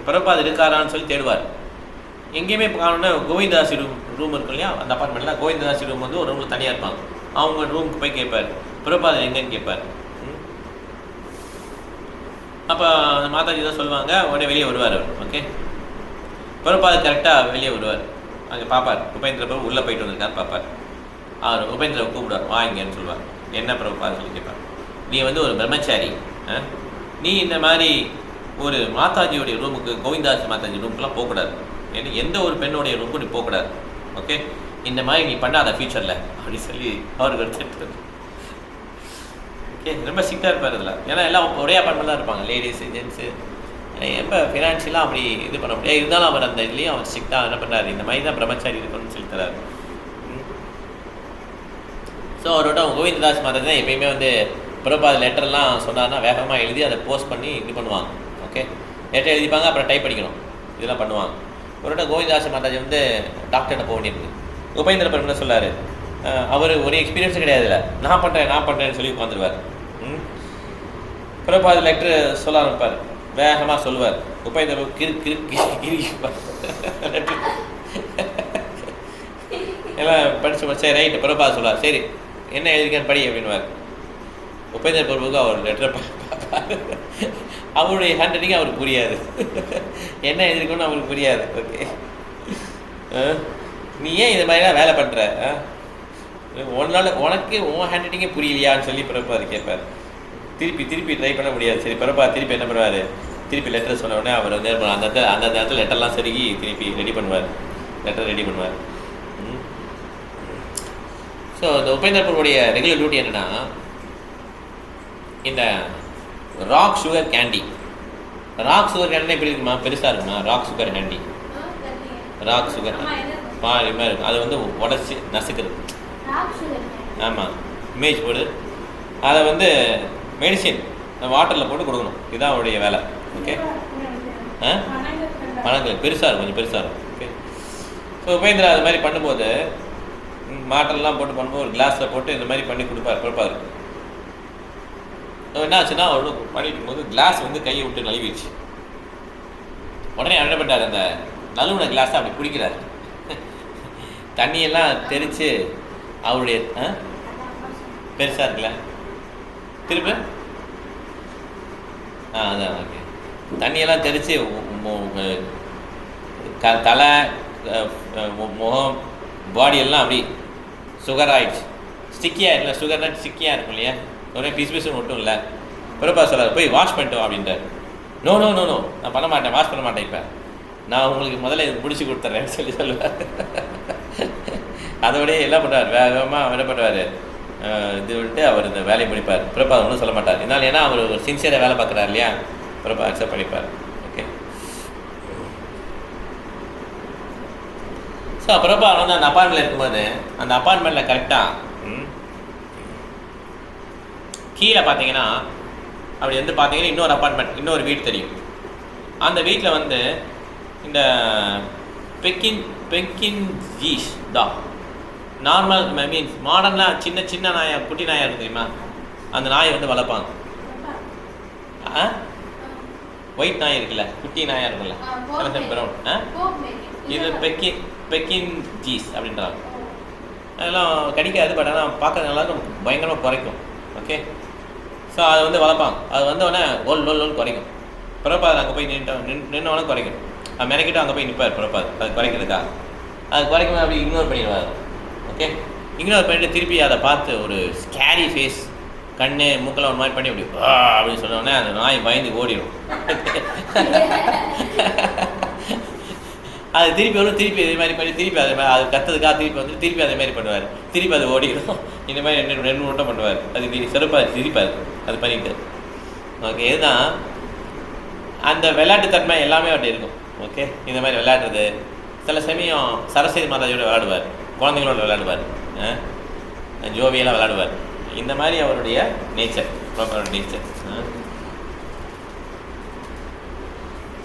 பிரபாத் இருக்காரான்னு சொல்லி தேடுவார். எங்கேயுமே காணுன்னா கோவிந்ததாசி ரூம் இருக்கும் இல்லையா, அந்த அப்பார்ட்மெண்ட்டில் கோவிந்ததாசி ரூம் வந்து ஒரு ரூமில் தனியாக இருப்பாங்க. அவங்க ரூமுக்கு போய் கேட்பார், பிரபாத் எங்கன்னு கேட்பார். அப்போ மாதாஜி தான் சொல்லுவாங்க, உடனே வெளியே வருவார் அவர். ஓகே, பிரபாத் கரெக்டாக வெளியே வருவார். அங்கே பார்ப்பார், உபேந்திர பிரபு உள்ளே போயிட்டு வந்திருக்கார் பார்ப்பார். அவர் உபேந்திர கூப்பிடுவார், வாங்கன்னு சொல்லுவார். என்ன பிரபாத் சொல்லி கேட்பார், நீ வந்து ஒரு பிரம்மச்சாரி, நீ இந்த மாதிரி ஒரு மாதாஜியோடைய ரூமுக்கு, கோவிந்தாசி மாதாஜி ரூமுக்குலாம் போகக்கூடாது, ஏன்னா எந்த ஒரு பெண்ணுடைய ரூமுக்கும் நீ போகக்கூடாது. ஓகே, இந்த மாதிரி நீ பண்ணாத ஃபியூச்சரில் அப்படின்னு சொல்லி அவருக்கு எடுத்துட்டு. ஓகே, ரொம்ப ஸ்ட்ரிக்டாக இருப்பார் இதில். ஏன்னா எல்லாம் ஒரே அப்பார்ட்மெண்ட் தான் இருப்பாங்க, லேடிஸு ஜென்ஸு எப்போ ஃபினான்ஷியலாக அப்படி இது பண்ண முடியாது. இருந்தாலும் அவர் அந்த இதுலேயும் அவர் ஸ்ட்ரிக்டாக என்ன பண்ணுறாரு, இந்த மாதிரி தான் பிரம்மச்சாரி இருக்கணும்னு சொல்லி தராரு. ஸோ அவரோட கோவிந்ததாஸ் மாதம் தான் எப்பயுமே வந்து பிரபாத லெட்டர்லாம் சொன்னார்னா வேகமாக எழுதி அதை போஸ்ட் பண்ணி இது பண்ணுவாங்க. ஓகே, லெட்டர் எழுதிப்பாங்க, அப்புறம் டைப் படிக்கணும், இதெல்லாம் பண்ணுவாங்க. அவரோட கோவிந்ததாஸ் மாதாஜி வந்து டாக்டர்கிட்ட போக வேண்டியிருக்கு. உபேந்திர பிரபு என்ன சொல்லார், அவர் ஒரு எக்ஸ்பீரியன்ஸும் கிடையாது, இல்லை நான் பண்ணுறேன்னு சொல்லி உட்காந்துருவார். பிரபாத லெட்ரு சொல்ல ஆரம்பிப்பார், வேகமாக சொல்லுவார். உபேந்திர பிரபு கிறுக்கிப்பார் எல்லாம் படிச்சு சரி ரைட்டு. பிரபாத சொல்லுவார், சரி என்ன எழுதிக்கன்னு படி அப்படின்வார். உபேந்திர பிரபுக்கு அவர் லெட்டரை பார்ப்பார், அவருடைய ஹேண்ட் ரைட்டிங் அவருக்கு புரியாது, என்ன எழுதிருக்கணும்னு அவருக்கு புரியாது. ஓகே, நீ ஏன் இது மாதிரிலாம் வேலை பண்ணுற, உனக்கு உன் ஹேண்ட் ரைட்டிங்கே புரியலையான்னு சொல்லி பிரபாது கேட்பார். திருப்பி ட்ரை பண்ண முடியாது. சரி பிரபாத் திருப்பி என்ன பண்ணுவார், திருப்பி லெட்டர் சொன்ன உடனே அவர் வந்து அந்த நேரத்தில் லெட்டர்லாம் செருகி திருப்பி ரெடி பண்ணுவார், லெட்டர் ரெடி பண்ணுவார். ஸோ இந்த உபேந்திர பிரபுடைய ரெகுலர் டியூட்டி என்னென்னா, இந்த ராக் சுகர் கேண்டி எப்படி இருக்குமா, பெருசாக இருக்குமா rock sugar candy, rock sugar மாதிரி இருக்கும், அதை வந்து உடச்சி நசுக்குது. ஆமாம், இமேஜ் போடு, அதை வந்து மெடிசின் வாட்டரில் போட்டு கொடுக்கணும், இதுதான் அவருடைய வேலை. ஓகே, பழங்கள் பெருசாக இருக்கும், கொஞ்சம் பெருசாக இருக்கும். ஓகே, ஸோ உபேந்திரா அது மாதிரி பண்ணும்போது மாட்டெல்லாம் போட்டு பண்ணும்போது ஒரு கிளாஸில் போட்டு இந்த மாதிரி பண்ணி கொடுப்பாரு. என்ன ஆச்சுன்னா அவரு பண்ணிட்டு போது கிளாஸ் வந்து கையை விட்டு நழுவிடுச்சு. உடனே என்ன பண்ணார், அந்த நழுவின கிளாஸை அப்படி பிடிக்கிறார், தண்ணியெல்லாம் தெரித்து அவருடைய பெருசாக இருக்குல்ல திரும்ப அதான் ஓகே, தண்ணியெல்லாம் தெரித்து தலை முகம் பாடியெல்லாம் அப்படி சுகர் ஆகிடுச்சு, ஸ்டிக்கியாக இருக்குல்ல, சுகர்னா ஸ்டிக்கியாக இருக்கும் இல்லையா, ஒரே பிசு மட்டும் இல்லை. பிரபா சொல்லார், போய் வாஷ் பண்ணிட்டோம் அப்படின்றார். நோ நான் பண்ண மாட்டேன், வாஷ் பண்ண மாட்டேன், இப்போ நான் உங்களுக்கு முதல்ல இது முடிச்சு கொடுத்துட்றேன்னு சொல்லி சொல்லுவார். அதோடய என்ன பண்ணுவார், வேகமாக என்ன பண்ணுவார், இது விட்டு அவர் இந்த வேலையை முடிப்பார். பிரபா ஒன்றும் சொல்ல மாட்டார், இதனால் ஏன்னா அவர் ஒரு சின்சியராக வேலை பார்க்குறாரு இல்லையா, பிரபா அக்செப்ட் பண்ணிப்பார். ஓகே, ஸோ பிரபா வந்து அந்த அப்பார்ட்மெண்ட்டில் இருக்கும்போது அந்த அப்பார்ட்மெண்ட்டில் கரெக்டாக கீழே பார்த்தீங்கன்னா அப்படி வந்து பார்த்தீங்கன்னா இன்னொரு அப்பார்ட்மெண்ட், இன்னொரு வீடு தெரியும். அந்த வீட்டில் வந்து இந்த பெக்கின் ஜீஸ் தான் நார்மல் மீன்ஸ் மாடர்னாக சின்ன நாயை, குட்டி நாயாக இருக்கு தெரியுமா, அந்த நாயை வந்து வளர்ப்பாங்க. ஒயிட் நாய் இருக்குல்ல, குட்டி நாயாக இருக்குல்ல, ப்ரௌன், இது பெக்கின் ஜீஸ் அப்படின்றாங்க. அதெல்லாம் கடிக்காது, பட் ஆனால் பார்க்க எல்லாருக்கும் பயங்கரமாக குறைக்கும். ஓகே, ஸோ அதை வந்து வளர்ப்பாங்க. அது வந்து உடனே லோல் குறைக்கும். பிறப்பாது அங்கே போய் நின்னவொடனே குறைக்கும். அது மெனக்கிட்டு அங்கே போய் நிற்பார் பிறப்பாது, அது குறைக்கிறதுக்கா. அது குறைக்கும் அப்படி இக்னோர் பண்ணிடுவார். ஓகே, இக்னோர் பண்ணிவிட்டு திருப்பி அதை பார்த்து ஒரு ஸ்கேரி ஃபேஸ், கண்ணு மூக்கெல்லாம் ஒரு மாதிரி பண்ணி அப்படி அப்படின்னு சொன்னோடனே அந்த நாய் பயந்து ஓடிடும். அது திருப்பி வரும், திருப்பி இதே மாதிரி பண்ணி திருப்பி அதே மாதிரி அது கற்றுறதுக்காக திருப்பி வந்து திருப்பி அதே மாதிரி பண்ணுவார். திருப்பி அது ஓடிடும். இந்த மாதிரி ரெண்டு மூட்டம் பண்ணுவார். அது சிறப்பாக சிரிப்பார் அது பண்ணிட்டு. ஓகே, இதுதான் அந்த விளையாட்டுத்தன்மை எல்லாமே அப்படி இருக்கும். ஓகே, இந்த மாதிரி விளையாடுறது, சில சமயம் சரஸ்வதி மாதாஜியோட விளையாடுவார், குழந்தைங்களோட விளையாடுவார், ஜோவியெல்லாம் விளையாடுவார். இந்த மாதிரி அவருடைய நேச்சர், ப்ராப்பர் நேச்சர்.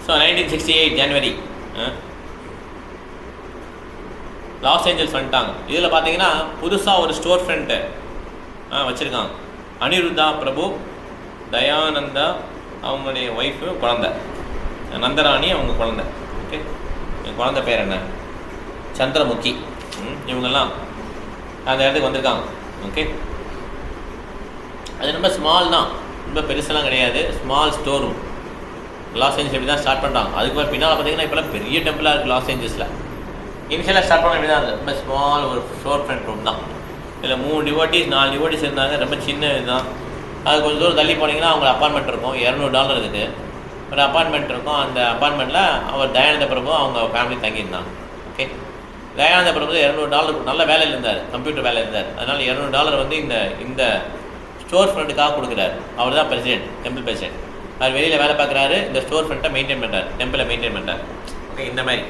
ஸோ 1968 ஜனவரி லாஸ் ஏஞ்சல்ஸ் வந்துட்டாங்க. இதில் பார்த்தீங்கன்னா புதுசாக ஒரு ஸ்டோர் ஃப்ரண்ட்டு வச்சுருக்காங்க. அனிருத்தா பிரபு, தயானந்தா அவங்களுடைய ஒய்ஃபு, குழந்தை நந்தராணி அவங்க குழந்தை. ஓகே, குழந்தை பேர் என்ன, சந்திரமுகி. இவங்கெல்லாம் அந்த இடத்துக்கு வந்திருக்காங்க. ஓகே, அது ரொம்ப ஸ்மால் தான், ரொம்ப பெருசெல்லாம் கிடையாது, small store room. Los Angeles இப்படி தான் ஸ்டார்ட் பண்ணுறாங்க. அதுக்கு பின்னால் பார்த்தீங்கன்னா இப்போலாம் பெரிய டெம்பிளாக இருக்குது லாஸ் ஏஞ்சல்ஸில். இனிஷியலாக ஸ்டார்ட் பண்ண இப்படி தான் இருந்தது, ரொம்ப ஸ்மால் ஒரு ஸ்டோர் ஃப்ரண்ட் ரூம் தான். இதில் 3 டிவோட்டிஸ் 4 டிவோட்டிஸ் இருந்தாங்க. ரொம்ப சின்ன இதுதான். அது கொஞ்சம் தூரம் தள்ளி போனீங்கன்னா அவங்க அப்பார்ட்மெண்ட் இருக்கும், $200 இருக்குது ஒரு அப்பார்ட்மெண்ட் இருக்கும். அந்த அப்பார்ட்மெண்ட்டில் அவர் தயானந்த பிரபு அவங்க ஃபேமிலி தங்கியிருந்தாங்க. ஓகே, தயானந்த பிரபு $200 நல்ல வேலையில் இருந்தார், கம்ப்யூட்டர் வேலையில் இருந்தார். அதனால் $200 வந்து இந்த ஸ்டோர் ஃப்ரண்ட்டுக்காக கொடுக்குறாரு. அவர் தான் பிரசிடென்ட், டெம்பிள் பிரசிடென்ட். அவர் வெளியில் வேலை பார்க்குறாரு, இந்த ஸ்டோர் ஃப்ரண்ட்டை மெயின்டைன் பண்ணுறாரு, டெம்பிளை மெயின்டைன் பண்ணுறாரு. ஓகே, இந்த மாதிரி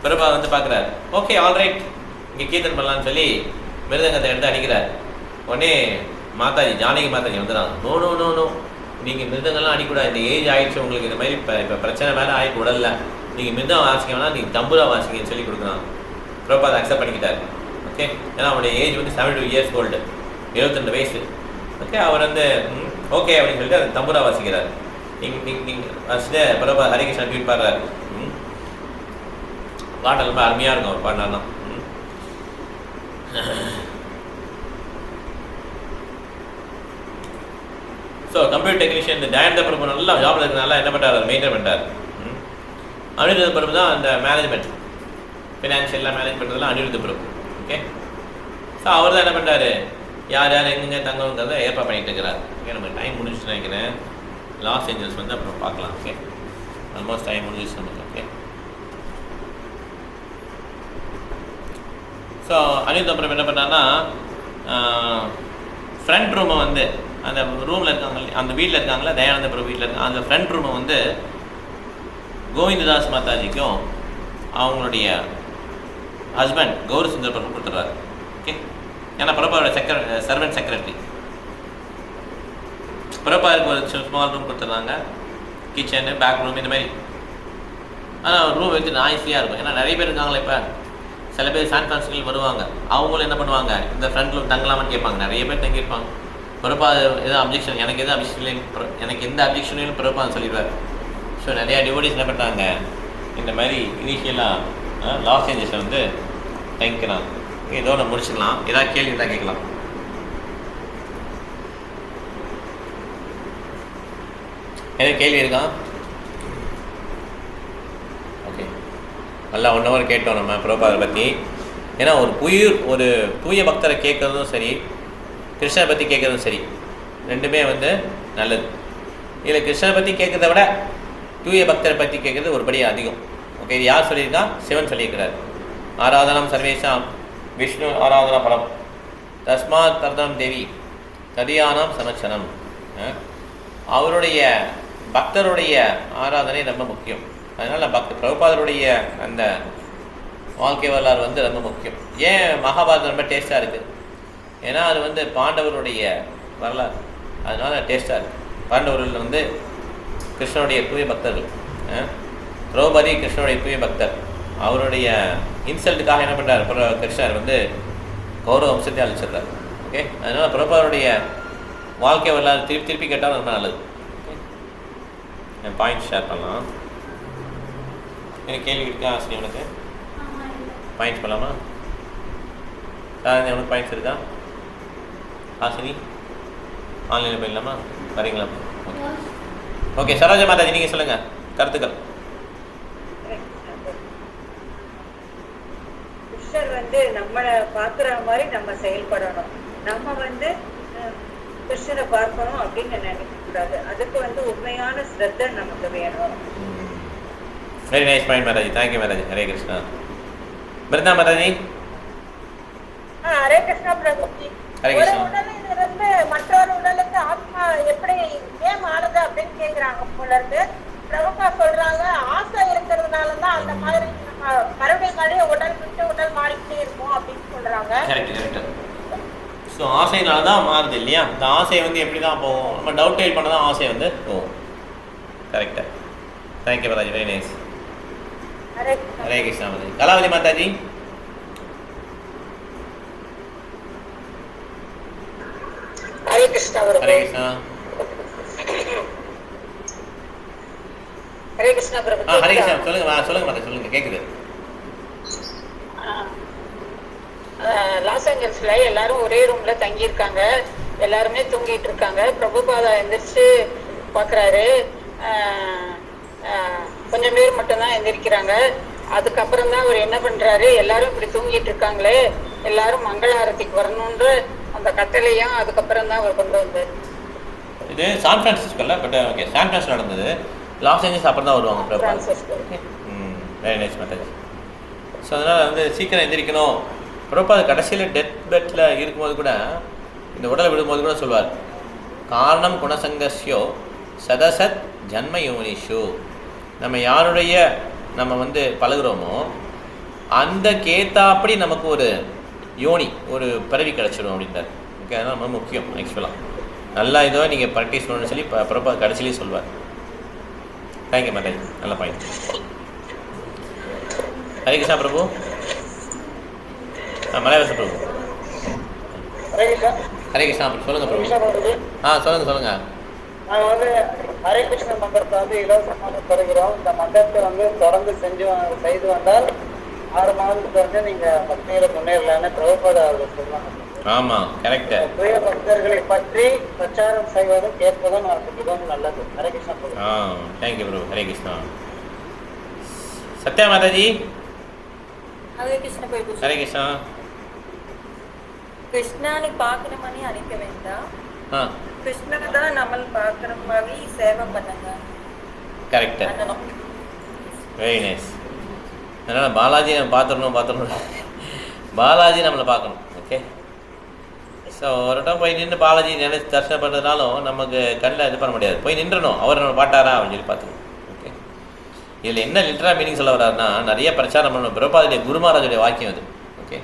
பிரபா வந்து பார்க்குறாரு. ஓகே ஆல்ரைட், இங்கே கீர்த்தன் பண்ணலான்னு சொல்லி மிருதங்கத்தை எடுத்து அடிக்கிறார். உடனே மாதாஜி, ஜானகி மாதாஜி வந்துடுறாங்க. நோ நோ நோ நோ, நீங்கள் மிருதங்கள்லாம் அடிக்கூடாது, இந்த ஏஜ் ஆகிடுச்சு உங்களுக்கு, இந்த மாதிரி இப்போ பிரச்சனை வேலை ஆகிட்டு உடல்ல, நீங்கள் மிருதம் வாசிக்க வேணாம், நீங்கள் தம்புரா வாசிங்கன்னு சொல்லி கொடுக்குறாங்க. பிரபா அதை அக்செப்ட் பண்ணிக்கிட்டார். ஓகே, ஏன்னா அவருடைய ஏஜ் வந்து 72 இயர்ஸ் ஓல்டு, 72 வயசு. ஓகே, அவர் வந்து ஓகே அப்படின்னு சொல்லிட்டு அந்த தம்புரா வாசிக்கிறார். நீங்கள் வாசிட்டு பிரபா ஹரிகிருஷ்ணன் ட்வீட் பாடுறாரு. பாட்டு ரொம்ப அருமையாக இருக்கும் அவர் பாடினார்னா. ஸோ கம்ப்யூட்டர் டெக்னீஷியன் இந்த தயானந்த பிரபு நல்லா ஜாப்ல இருக்கிறனால என்ன பண்ணுறாரு, அவர் மெயின்டைன் பண்ணுறாரு. அனிருத்த பிரபு தான் அந்த மேனேஜ்மெண்ட், ஃபினான்ஷியலாக மேனேஜ் பண்ணுறதுலாம் அனிருத்த பிரபு. ஓகே, ஸோ அவர் தான் என்ன பண்ணுறாரு, யார் யார் எங்கெங்கே தங்கங்கிறத ஏற்பாடு பண்ணிட்டு இருக்கிறார். ஓகே, நம்ம டைம் முடிச்சுட்டு நினைக்கிறேன். லாஸ் ஏஞ்சல்ஸ் வந்து அப்புறம் பார்க்கலாம். ஓகே, ஆல்மோஸ்ட் டைம் முடிஞ்சிச்சு நமக்கு. ஓகே, ஸோ அனிருத்த பிரபு என்ன பண்ணான்னா, ஃப்ரண்ட் ரூமை வந்து அந்த ரூமில் இருக்காங்க, அந்த வீட்டில் இருக்காங்களா தயானந்த பிரபு வீட்டில் இருக்காங்க, அந்த ஃப்ரண்ட் ரூமை வந்து கோவிந்ததாஸ் மாதாஜிக்கும் அவங்களுடைய ஹஸ்பண்ட் கௌரி சுந்தர் பிரபு கொடுத்துட்றாரு. ஓகே, ஏன்னா பிரபாவோட சர்வெண்ட் செக்ரட்டரி. பிரபாவுக்கு ஒரு ஸ்மால் ரூம் கொடுத்துட்றாங்க, கிச்சனு, பேக் ரூம், இந்த மாதிரி. ஆனால் ரூம் வந்து நாய்ஸியாக இருக்கும். ஏன்னா நிறைய பேர் இருக்காங்களே, இப்போ சில பேர் சான் ஃப்ரான்சிஸ்கோவில் வருவாங்க, அவங்களும் என்ன பண்ணுவாங்க, இந்த ஃப்ரண்ட் ரூம் தங்கலாமான்னு கேட்பாங்க. நிறைய பேர் தங்கியிருப்பாங்க. பிரபா எதுவும் அப்ஜெக்ஷன், எனக்கு எதுவும் அப்ஜெக்ஷன், எனக்கு எந்த அப்ஜெக்ஷனையும் பிரபா சொல்லிடுவார். ஸோ நிறையா டிவோட்டிஸ் என்ன பண்ணுறாங்க, இந்த மாதிரி இனிஷியலாக லாஸ் ஏஞ்சல்ஸை வந்து தங்கிக்கிறாங்க. இதோட முடிச்சுக்கலாம். ஏதாவது கேள்வி தான் கேட்கலாம். ஏதாவது கேள்வி இருக்கா? ஓகே, நல்லா 1 hour கேட்டோம் நம்ம பிரபாதை பற்றி. ஏன்னா ஒரு தூய பக்தரை கேட்குறதும் சரி, கிருஷ்ணரை பற்றி கேட்குறதும் சரி, ரெண்டுமே வந்து நல்லது. இதில் கிருஷ்ணரை பற்றி கேட்குறத விட தூய பக்தரை பற்றி கேட்குறது ஒருபடி அதிகம். ஓகே, இது யார் சொல்லியிருக்கா? சிவன் சொல்லியிருக்கிறார். ஆராதனம் சர்வேஷாம் விஷ்ணு ஆராதனா பலம் தஸ்மாத் தர்தம் தேவி ததியானாம் சமச்சனம். அவருடைய பக்தருடைய ஆராதனை ரொம்ப முக்கியம். அதனால் பிரபுபாதருடைய அந்த வாழ்க்கை வரலாறு வந்து ரொம்ப முக்கியம். ஏன் மகாபாரதம் ரொம்ப டேஸ்ட்டாக இருக்குது? ஏன்னா அது வந்து பாண்டவருடைய வரலாறு, அதனால் டேஸ்ட்டாக இருக்குது. பாண்டவர்கள் வந்து கிருஷ்ணனுடைய தூய பக்தர்கள். திரௌபதி கிருஷ்ணனுடைய தூய பக்தர். அவருடைய இன்சல்ட்டுக்காக என்ன பண்ணுறார், கிருஷ்ணர் வந்து கௌரவ வம்சத்தை அழிச்சிடுறார். ஓகே, அதனால் பிரபாருடைய வாழ்க்கை வரலாறு திருப்பி கேட்டாலும் ரொம்ப நல்லது. என் பாயிண்ட் ஷேர் பண்ணலாம். எனக்கு கேள்வி இருக்கா ஆசிரியர்? உனக்கு பாயிண்ட்ஸ் பண்ணலாமா? உனக்கு பாயிண்ட்ஸ் இருக்கா ஆசினி? ஆன்லைனில் போயிடலாமா? வரீங்களா? ஓகே, சரோஜா மாதாஜி நீங்கள் சொல்லுங்கள் கருத்துக்கள். கிருஷ்ணர் வந்து நம்மளை பார்க்குற மாதிரி நம்ம செயல்படணும். நம்ம வந்து கிருஷ்ணரை பார்க்கணும் அப்படின்னு நினைக்கக்கூடாது. அதுக்கு வந்து உண்மையான ஸ்ரத்தை நமக்கு வேணும். Very nice point Mataji. Thank you Mataji. Hare Krishna. Brinda Mataji. Hare Krishna Prabhuji. ஒரு உடலில் இருந்து மற்றொரு உடலுக்கு ஆத்மா எப்படி ஏன் மாறுது அப்படின்னு கேக்குறாங்க போல இருக்கு. பிரபுக்கா சொல்றாங்க, ஆசை இருக்கிறதுனாலதான் அந்த மாதிரி நம்ம மறுபடியும் உடல் விட்டு உடல் மாறிக்கிட்டே இருக்கும் அப்படின்னு சொல்றாங்க. ஸோ ஆசைனால தான் மாறுது இல்லையா? இந்த ஆசை வந்து எப்படி தான் போகும், நம்ம டவுட் டைல் பண்ண தான் ஆசை வந்து போகும். கரெக்டாக. Thank you Mataji. Very nice. Hare Krishna Mataji. Kalavathi Mataji. Hare Krishna. Hare Krishna. Hare Krishna Prabhu. Hare Krishna. சொல்லுங்க மாதாஜி, சொல்லுங்க கேட்குது. லாஸ் ஏஞ்சல்ஸ்ல எல்லாரும் ஒரே ரூம்ல தங்கி இருக்காங்க. எல்லாருமே தூங்கிட்டு இருக்காங்க. பிரபுபாதா எந்திரிச்சு பாக்குறாரு. கொஞ்சம் பேர் மட்டும்தான் எந்திரிக்கிறாங்க. அதுக்கப்புறம் தான் அவர் என்ன பண்றாரு, எல்லாரும் இப்படி தூங்கிட்டு இருக்காங்களே, எல்லாரும் மங்கள ஆரத்திக்கு வரணும்ன்ற அந்த கட்டளையும் அதுக்கப்புறம் தான் அவர் கொண்டு வந்தார். இது சான் பிரான்சிஸ்கோல, பட் ஓகே சான் பிரான்சிஸ்கோ நடந்தது. லாஸ் ஏஞ்சல்ஸ் அப்புறம் தான் வருவாங்க. Very nice Mataji. ஸோ அதனால் வந்து சீக்கிரம் எந்திரிக்கணும். பிரபுபாத கடைசியில் டெத் பெட்டில் இருக்கும்போது கூட, இந்த உடலை விடும்போது கூட சொல்வார், காரணம் குணசங்கஸ்யோ சதசத் ஜன்ம யோனிஷு. நம்ம யாருடைய நம்ம வந்து பழகுறோமோ அந்த கேத்தாப்படி நமக்கு ஒரு யோனி ஒரு பிறவி கிடச்சிடும் அப்படின்றார். ஓகே, அதெல்லாம் ரொம்ப முக்கியம். ஆக்சுவலாக நல்லா இதோ நீங்கள் ப்ராக்டிஸ் பண்ணணும்னு சொல்லி பிரபா கடைசிலேயே சொல்வார். தேங்க்யூ மாதாஜி, நல்ல பாயிண்ட். ஹரே கிருஷ்ணா பிரபு. மலையாள பிரபு. ஹரே கிருஷ்ணா பிரபு, சொல்லுங்கள் பிரபு. சொல்லுங்கள். நாங்கள் வந்து ஹரே கிருஷ்ண மந்திரத்தை வந்து இலவசமாக தருகிறோம். இந்த மந்திரத்தை வந்து தொடர்ந்து செய்து வந்தால் 6 மாதத்துக்கு வந்து நீங்கள் பக்தியில் முன்னேறலான்னு பிரபுபாதா அவர்கள் சொல்லுவாங்க. ஆமாம், கரெக்டு. புதிய பக்தர்களை பற்றி பிரச்சாரம் செய்வதும் கேட்பதும் நமக்கு மிகவும் நல்லது. ஹரே கிருஷ்ணா பிரபு. தேங்க்யூ பிரபு. ஹரே கிருஷ்ணா. சத்யா மாதாஜி. హరే కృష్ణ ప్రభు. హరే కృష్ణ. కృష్ణాని பார்க்கணுமని அழைக்க வேண்டாம். கிருஷ்ணனை தான் நம்ம பார்க்குற மாதிரி சேவை பண்ணுங்க. Correct, very nice. அதனால் பாலாஜி நம்ம பார்த்துடணும். பாலாஜி நம்மளை பார்க்கணும். ஓகே, ஸோ ஒரு டைம் போய் நின்று பாலாஜி நினைச்சு தரிசனம் பண்ணுறதுனாலும் நமக்கு கண்ணில் இது பண்ண முடியாது. போய் நின்றணும், அவர் நம்ம பாட்டாரா அப்படின்னு சொல்லி பார்த்துக்கணும். ஓகே, இதில் என்ன லிட்டராக மீனிங் சொல்ல வர்றாருன்னா, நிறைய பிரச்சாரம் பண்ணணும். பிரபாதுடைய குருமராஜுடைய வாக்கியம் அது. ஓகே,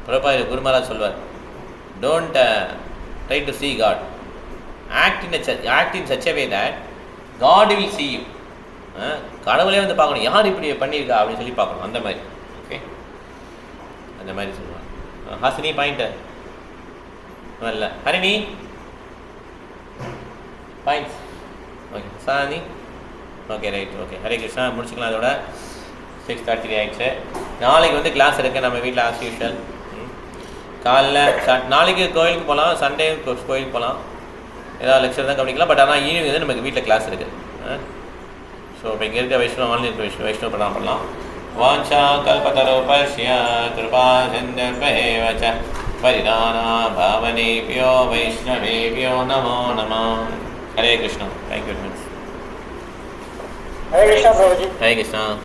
பிரபாதுடைய குருமராஜ் சொல்வார், don't try to see God, act in such a way that God will see you. கடவுளே வந்து பார்க்கணும், யார் இப்படி பண்ணியிருக்கா அப்படின்னு சொல்லி பார்க்கணும். அந்த மாதிரி. ஓகே, அந்த மாதிரி சொல்லுவாங்க. ஹாசினி பாயிண்ட் இல்லை, ஹரிணி பாயிண்ட்ஸ். ஓகே, சாணி. Okay, right. Okay, Hare Krishna. முடிச்சுக்கலாம். அதோட 6:30 ஆயிடுச்சு. நாளைக்கு வந்து கிளாஸ் இருக்குது நம்ம வீட்டில் ஆஸ் யூஷுவல். காலைல நாளைக்கு கோயிலுக்கு போகலாம், சண்டே கோயிலுக்கு போகலாம், ஏதாவது லெக்சர் தான் கவனிக்கலாம். பட் ஆனால் ஈவினிங் வந்து நமக்கு வீட்டில் கிளாஸ் இருக்குது. ஸோ இப்போ இங்கே இருக்க வைஷ்ணவ ஆன்லைன் வைஷ்ணவ பிரதானம் பண்ணலாம். வாஞ்சா கல்பதரோபஸ்ய கிருபா சிந்தர்பேவ ச பரிதானா பாவனேபியோ வைஷ்ணவேபியோ நமோ நமः. Hare Krishna. Thank you very much. Hare Krishna Prabhuji. Hare Krishna.